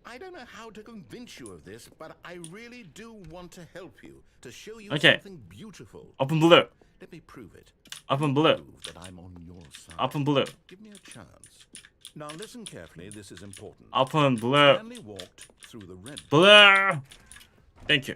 I don't know how to convince you of this, but I really do want to help you, to show you Okay. something beautiful. Open blue. Let me prove it. Open blue. Prove that I'm on your side. Open blue. Give me a chance. Now listen carefully, this is important. Open blue. Stanley walked through the red door. Blue. Thank you.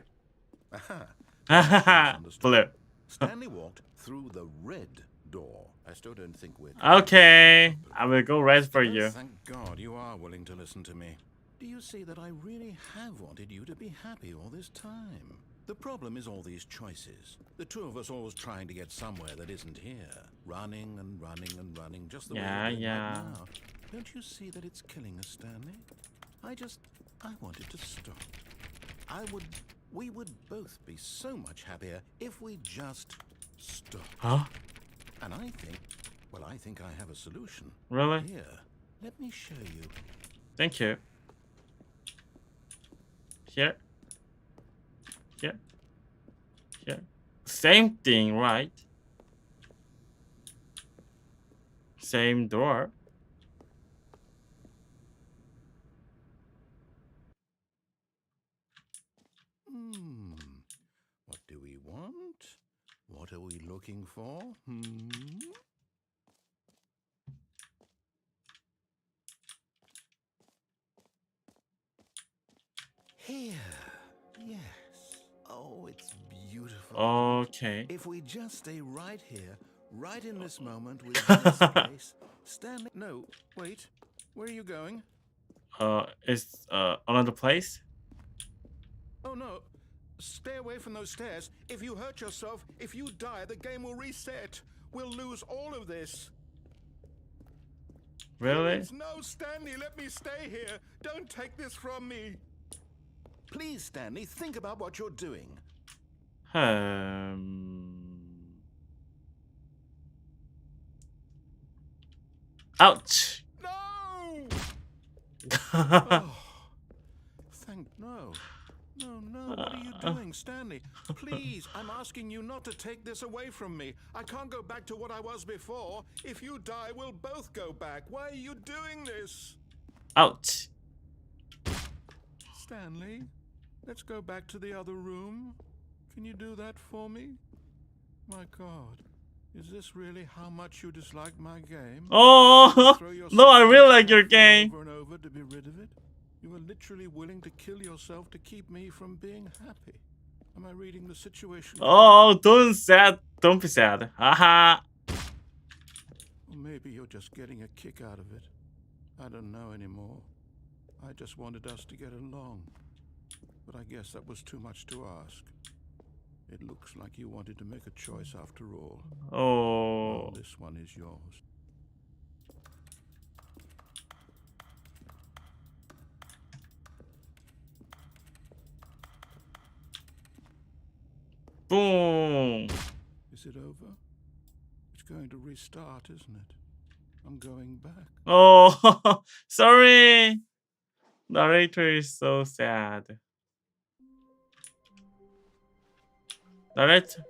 Aha. Hahaha. Blue. Stanley walked through the red door. I still don't think we're... Okay. I will go red for Oh, you. thank God you are willing to listen to me. Do you see that I really have wanted you to be happy all this time? The problem is all these choices. The two of us always trying to get somewhere that isn't here. Running and running and running, just the way Yeah, we're doing yeah. right now. Don't you see that it's killing us, Stanley? I wanted to stop. We would both be so much happier if we just stopped. Huh? And I think I have a solution. Really? Here, let me show you. Thank you. Here. Here. Here. Same thing, right? Same door. What do we want? What are we looking for? Here. Yes. Oh, it's beautiful. Okay. If we just stay right here, right in this moment with this place, standing... No, wait. Where are you going? Is another place? Oh, no. Stay away from those stairs. If you hurt yourself, if you die, the game will reset. We'll lose all of this. Really? Please, no, Stanley, let me stay here. Don't take this from me. Please, Stanley, think about what you're doing. Ouch. No! Oh, thank no. No, what are you doing, Stanley? Please, I'm asking you not to take this away from me. I can't go back to what I was before. If you die, we'll both go back. Why are you doing this? Ouch. Stanley, let's go back to the other room. Can you do that for me? My God, is this really how much you dislike my game? Oh, no, I really like your game. Over and over to be rid of it? You are literally willing to kill yourself to keep me from being happy. Am I reading the situation? Oh, don't be sad. Haha. Or maybe you're just getting a kick out of it. I don't know anymore. I just wanted us to get along. But I guess that was too much to ask. It looks like you wanted to make a choice after all. Oh. Well, this one is yours. Boom. Is it over? It's going to restart, isn't it? I'm going back. Oh, sorry. Narrator is so sad. Narrator.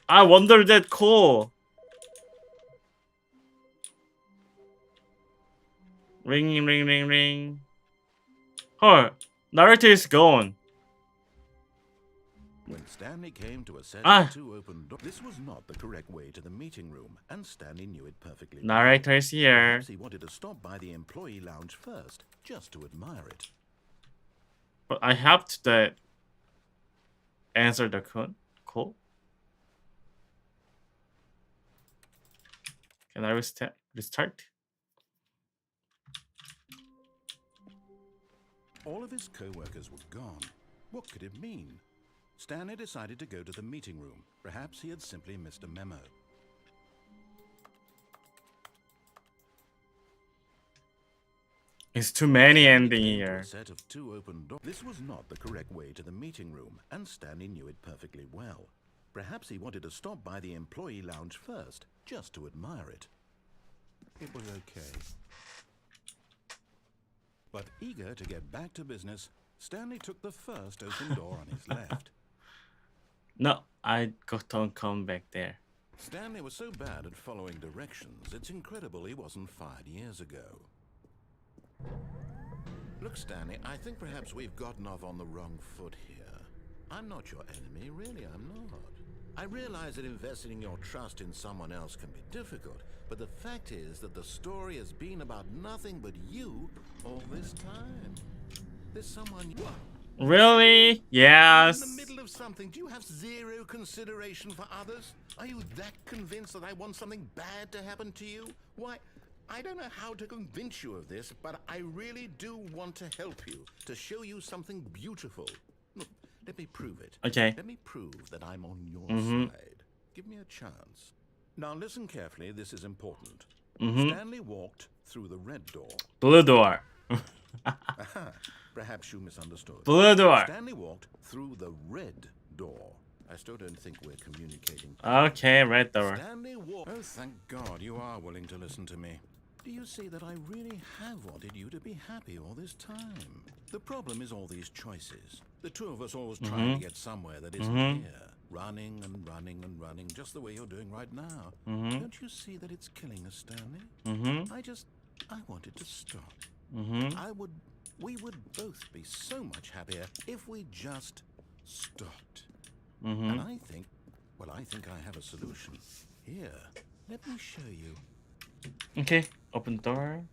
I wonder that cool. Ring, ring, ring, ring. Oh, narrator is gone. When Stanley came to a set of two open doors, this was not the correct way to the meeting room, and Stanley knew it perfectly well. Narrator is here. Perhaps he wanted to stop by the employee lounge first, just to admire it. But I have to answer the call. Can I restart? All of his co-workers were gone. What could it mean? Stanley decided to go to the meeting room. Perhaps he had simply missed a memo. It's too many ending here. A set of two open doors. This was not the correct way to the meeting room, and Stanley knew it perfectly well. Perhaps he wanted to stop by the employee lounge first, just to admire it. It was okay. But eager to get back to business, Stanley took the first open door on his left. No, don't come back there. Stanley was so bad at following directions, it's incredible he wasn't fired years ago. Look, Stanley, I think perhaps we've gotten off on the wrong foot here. I'm not your enemy, really, I'm not. I realize that investing your trust in someone else can be difficult, but the fact is that the story has been about nothing but you all this time. There's someone you are. Really? Yes. In the middle of something, do you have zero consideration for others? Are you that convinced that I want something bad to happen to you? Why, I don't know how to convince you of this, but I really do want to help you, to show you something beautiful. Look, let me prove it. Okay. Let me prove that I'm on your side. Give me a chance. Now listen carefully, this is important. Stanley walked through the red door. Blue door. Aha, perhaps you misunderstood. Blue door. Stanley walked through the red door. I still don't think we're communicating. Okay, red door. Stanley walked. Oh, thank God you are willing to listen to me. Do you see that I really have wanted you to be happy all this time? The problem is all these choices. The two of us always trying to get somewhere that isn't here. Running and running and running, just the way you're doing right now. Don't you see that it's killing us, Stanley? I wanted to stop. We would both be so much happier if we just stopped. And I think I have a solution. Here, Let me show you. Okay, open door.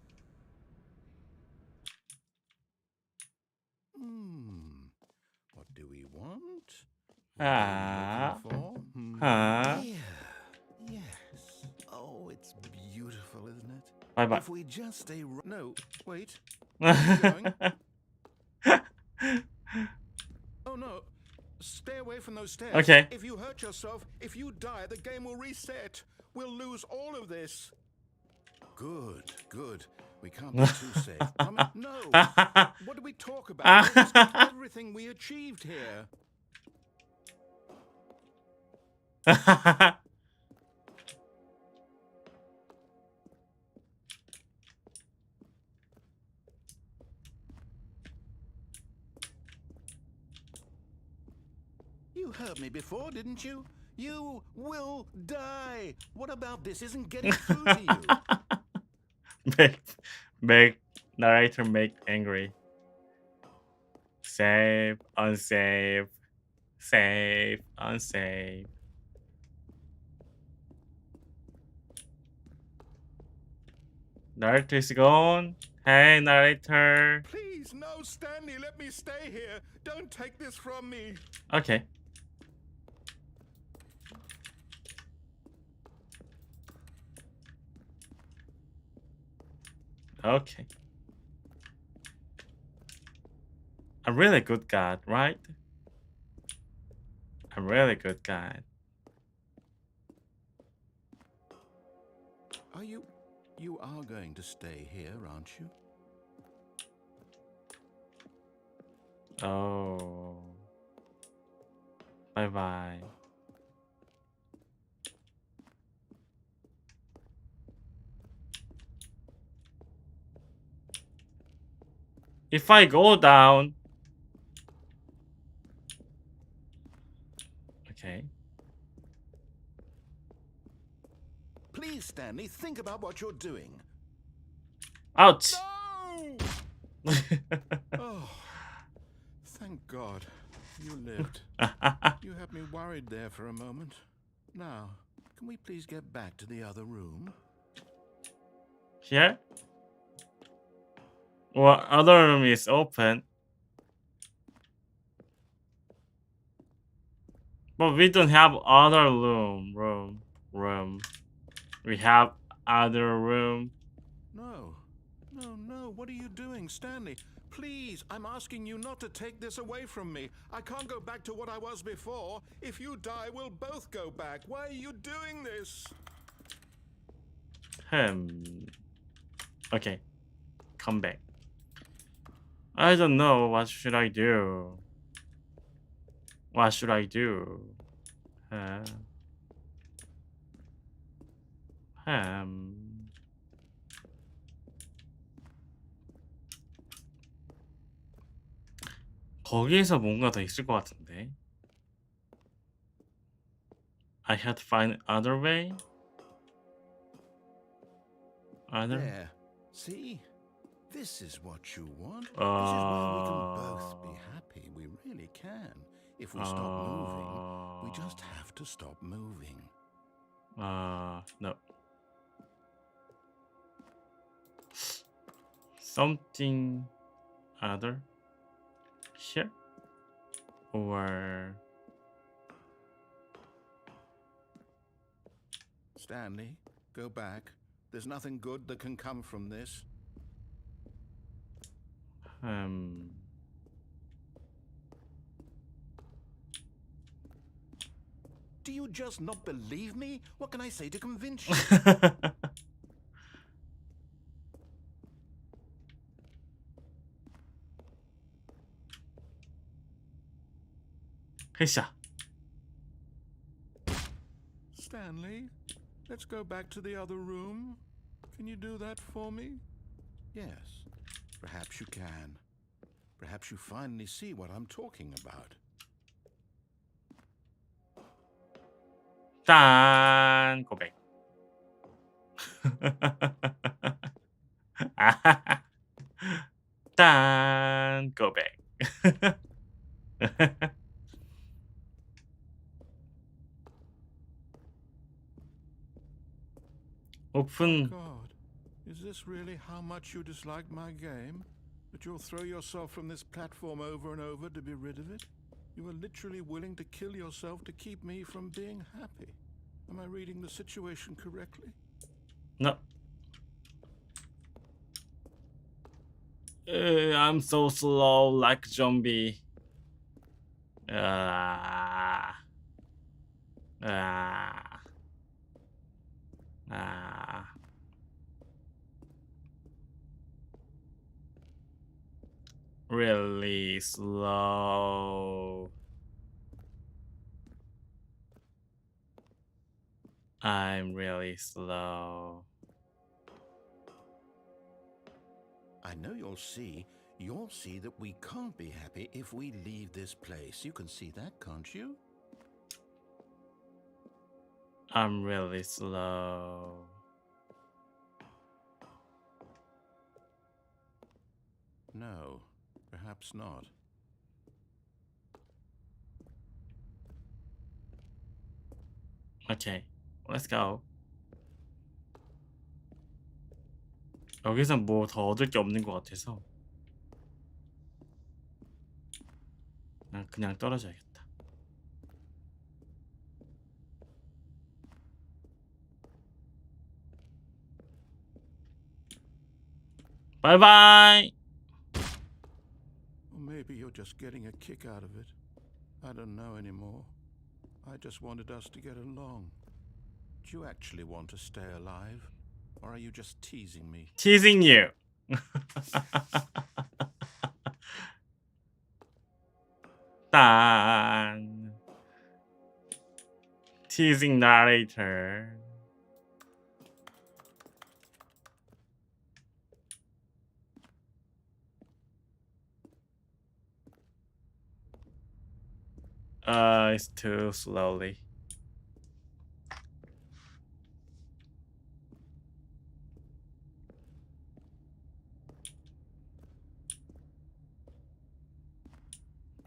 What do we want? What are we Ah. looking for? Ah. Here. Yes. Oh, it's beautiful, isn't it? Bye bye. If we just stay... No, wait. Where are you going? Oh, no. Stay away from those stairs. Okay. If you hurt yourself, if you die, the game will reset. We'll lose all of this. Good, good. We can't be too safe. No. What do we talk about? We're risking everything we achieved here. You heard me before, didn't you? You will die. What about this isn't getting through to you? make narrator make angry. Save, unsave, save, unsave. Narrator is gone. Hey, narrator. Please, no, Stanley, let me stay here. Don't take this from me. Okay. Okay. I'm really good guy, right? I'm really good guy. Are you... You are going to stay here, aren't you? Oh. Bye-bye. If I go down... Okay. Please, Stanley, think about what you're doing. Ouch! No! Oh, thank God. You lived. You had me worried there for a moment. Now, can we please get back to the other room? Here? Well, other room is open. But we don't have other room. We have other room. No. No. What are you doing, Stanley? Please, I'm asking you not to take this away from me. I can't go back to what I was before. If you die, we'll both go back. Why are you doing this? Okay. Come back. I don't know. What should I do? What should I do? 거기에서 뭔가 더 있을 것 같은데. I had to find other way. Other. There. See? This is what you want. This is where we can both be happy. We really can. If we stop moving, we just have to stop moving. No. Something other here or Stanley, go back. There's nothing good that can come from this. Do you just not believe me? What can I say to convince you? 헤샤. Stanley, let's go back to the other room. Can you do that for me? Yes, perhaps you can. Perhaps you finally see what I'm talking about. 짠 고백. 짠 고백. 오픈. God, is this really how much you dislike my game? That you'll throw yourself from this platform over and over to be rid of it? You are literally willing to kill yourself to keep me from being happy. Am I reading the situation correctly? No. I'm so slow like zombie. Ah. Ah. Ah. Really slow. I'm really slow. I know you'll see that we can't be happy if we leave this place. You can see that, can't you? I'm really slow. No, perhaps not. Okay, let's go. 여기선 뭐 더 얻을 게 없는 것 같아서 그냥 떨어져야겠다. 바이바이. Or maybe you're just getting a kick out of it. I don't know anymore. I just wanted us to get along. Do you actually want to stay alive? Or are you just teasing me? Teasing you. 딴. Teasing narrator. It's too slowly.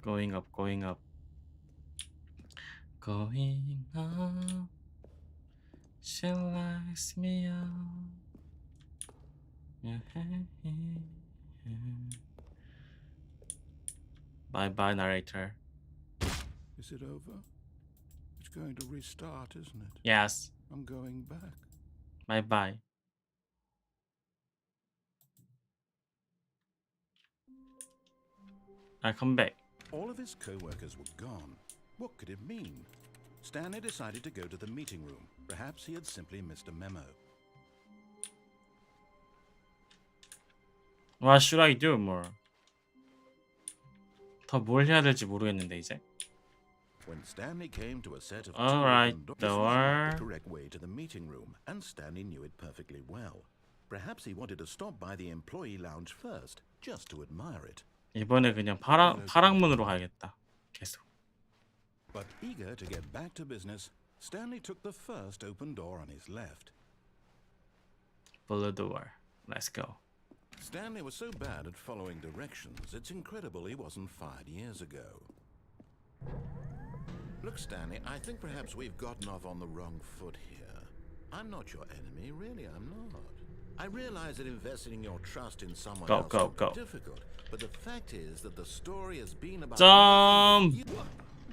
Going up, going up. Going up. She likes me up. Bye bye, narrator. Is it over? It's going to restart, isn't it? Yes. I'm going back. Bye bye. I come back. All of his co-workers were gone. What could it mean? Stanley decided to go to the meeting room. Perhaps he had simply missed a memo. What should I do more? 더 뭘 해야 될지 모르겠는데 이제. When Stanley came to a set of All right, this was not door. the correct way to the meeting room, and Stanley knew it perfectly well. Perhaps he wanted to stop by the employee lounge first, just to admire it. 이번에 그냥 파랑문으로 가야겠다. 계속. But eager to get back to business, Stanley took the first open door on his left. Blue door. Let's go. Stanley was so bad at following directions, it's incredible he wasn't fired years ago. Look, Stanley, I think perhaps we've gotten off on the wrong foot here. I'm not your enemy, really, I'm not. I realize that investing your trust in someone else can be difficult, but the fact is that the story has been about you.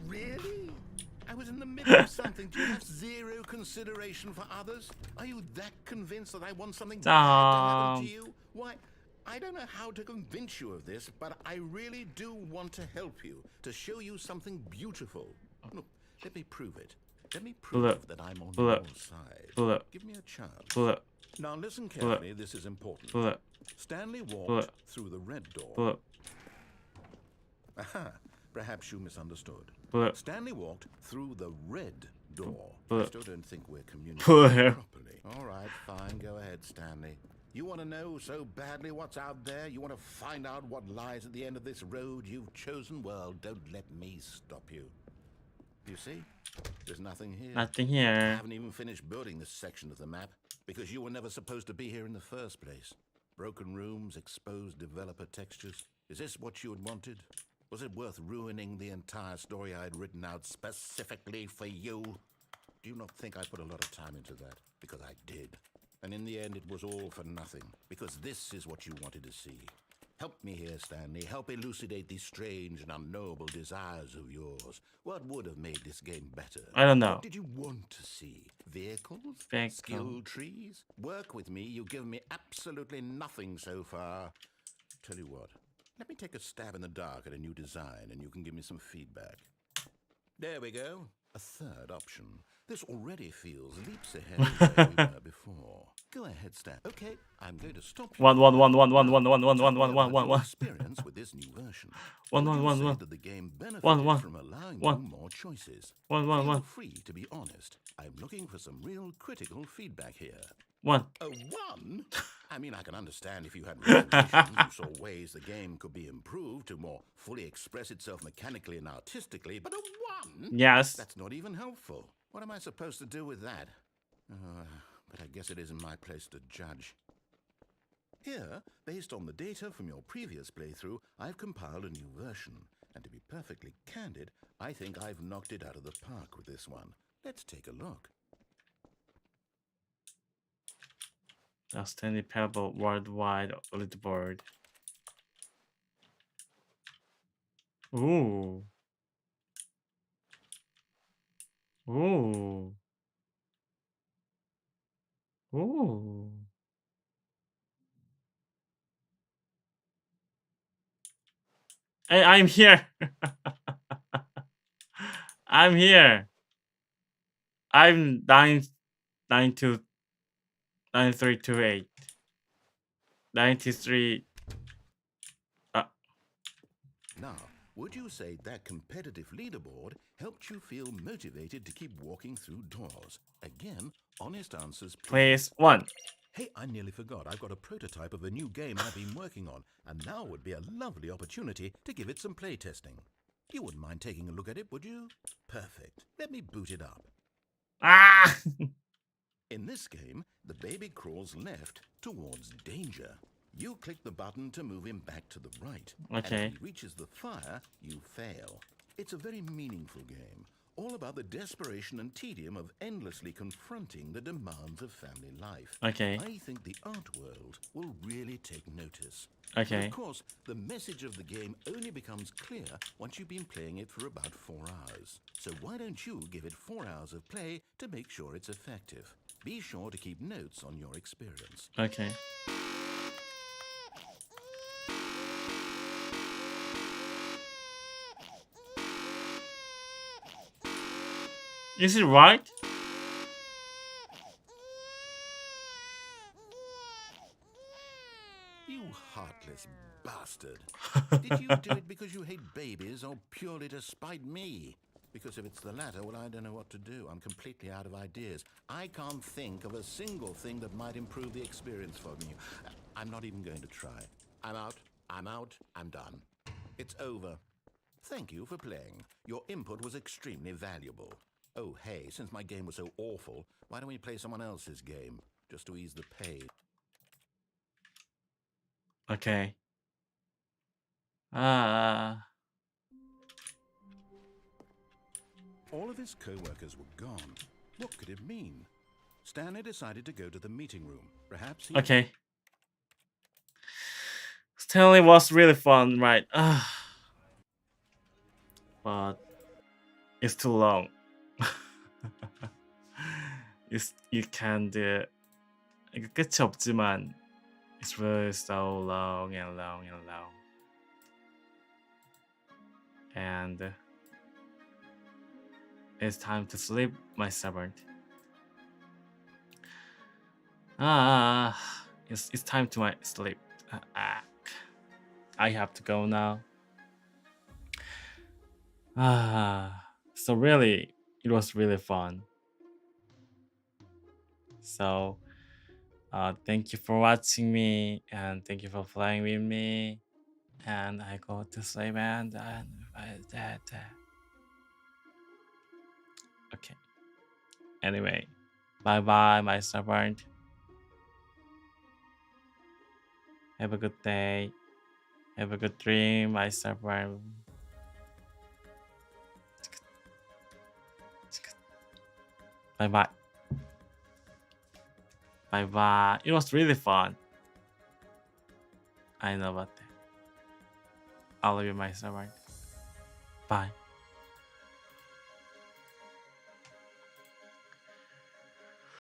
Really? I was in the middle of something. Do you have zero consideration for others? Are you that convinced that I want something bad to happen to you? Why, I don't know how to convince you of this, but I really do want to help you, to show you something beautiful. Look, let me prove it. Let me prove that I'm on your side. Give me a chance. Now listen carefully, this is important. Stanley walked through the red door. Aha, perhaps you misunderstood. Stanley walked through the red door. I still don't think we're communicating properly. All right, fine, go ahead, Stanley. You want to know so badly what's out there? You want to find out what lies at the end of this road you've chosen? Well, don't let me stop you. You see? There's nothing here. Nothing here. I haven't even finished building this section of the map because you were never supposed to be here in the first place. Broken rooms, exposed developer textures. Is this what you had wanted? Was it worth ruining the entire story I had written out specifically for you? Do you not think I put a lot of time into that? Because I did. And in the end, it was all for nothing, because this is what you wanted to see. Help me here, Stanley. Help elucidate these strange and unknowable desires of yours. What would have made this game better? I don't know. What did you want to see? Vehicles? Vehicle. Skill trees? Work with me. You've given me absolutely nothing so far. Tell you what, let me take a stab in the dark at a new design, and you can give me some feedback. There we go. A third option. This already feels leaps ahead of where we were before. Go ahead, Stan. Okay, I'm going to stop you. One. Experience with this new version. One. That the game benefited from allowing you more choices. Feel free to be honest. I'm looking for some real critical feedback here. One. A one? I mean, I can understand if you had reservations, you saw ways the game could be improved to more fully express itself mechanically and artistically, but a one? Yes. That's not even helpful. What am I supposed to do with that? But I guess it isn't my place to judge. Here, based on the data from your previous playthrough, I've compiled a new version. And to be perfectly candid, I think I've knocked it out of the park with this one. Let's take a look. Outstanding Pebble worldwide leaderboard. Ooh. Ooh. Ooh. Hey, I'm here. I'm here. I'm 9328. 93. Now, would you say that competitive leaderboard helped you feel motivated to keep walking through doors? Again, honest answers, Please. One. Hey, I nearly forgot. I've got a prototype of a new game I've been working on, and now would be a lovely opportunity to give it some playtesting. You wouldn't mind taking a look at it, would you? Perfect. Let me boot it up. Ah! In this game, the baby crawls left towards danger. You click the button to move him back to the right. Okay. And if he reaches the fire, you fail. It's a very meaningful game, all about the desperation and tedium of endlessly confronting the demands of family life. Okay. I think the art world will really take notice. Okay. But of course, the message of the game only becomes clear once you've been playing it for about 4 hours. So why don't you give it 4 hours of play to make sure it's effective? Be sure to keep notes on your experience. Okay. Is it right? You heartless bastard. Did you do it because you hate babies or purely to spite me? Because if it's the latter, well, I don't know what to do. I'm completely out of ideas. I can't think of a single thing that might improve the experience for me. I'm not even going to try. I'm out. I'm done. It's over. Thank you for playing. Your input was extremely valuable. Oh, hey, since my game was so awful, why don't we play someone else's game? Just to ease the pain. Okay. All of his co-workers were gone. What could it mean? Stanley decided to go to the meeting room. Perhaps he... Okay. Stanley was really fun, right? But it's too long. You can do. 이거 끝이 없지만 it's really so long and long and long. And it's time to sleep, my servant. It's time to my sleep. I have to go now. So really, it was really fun. So, thank you for watching me, and thank you for playing with me. And I go to sleep, and okay. Anyway, bye bye, my servant. Have a good day. Have a good dream, my servant. Bye bye. Bye bye. It was really fun. I know about that. I love you, my servant. Bye.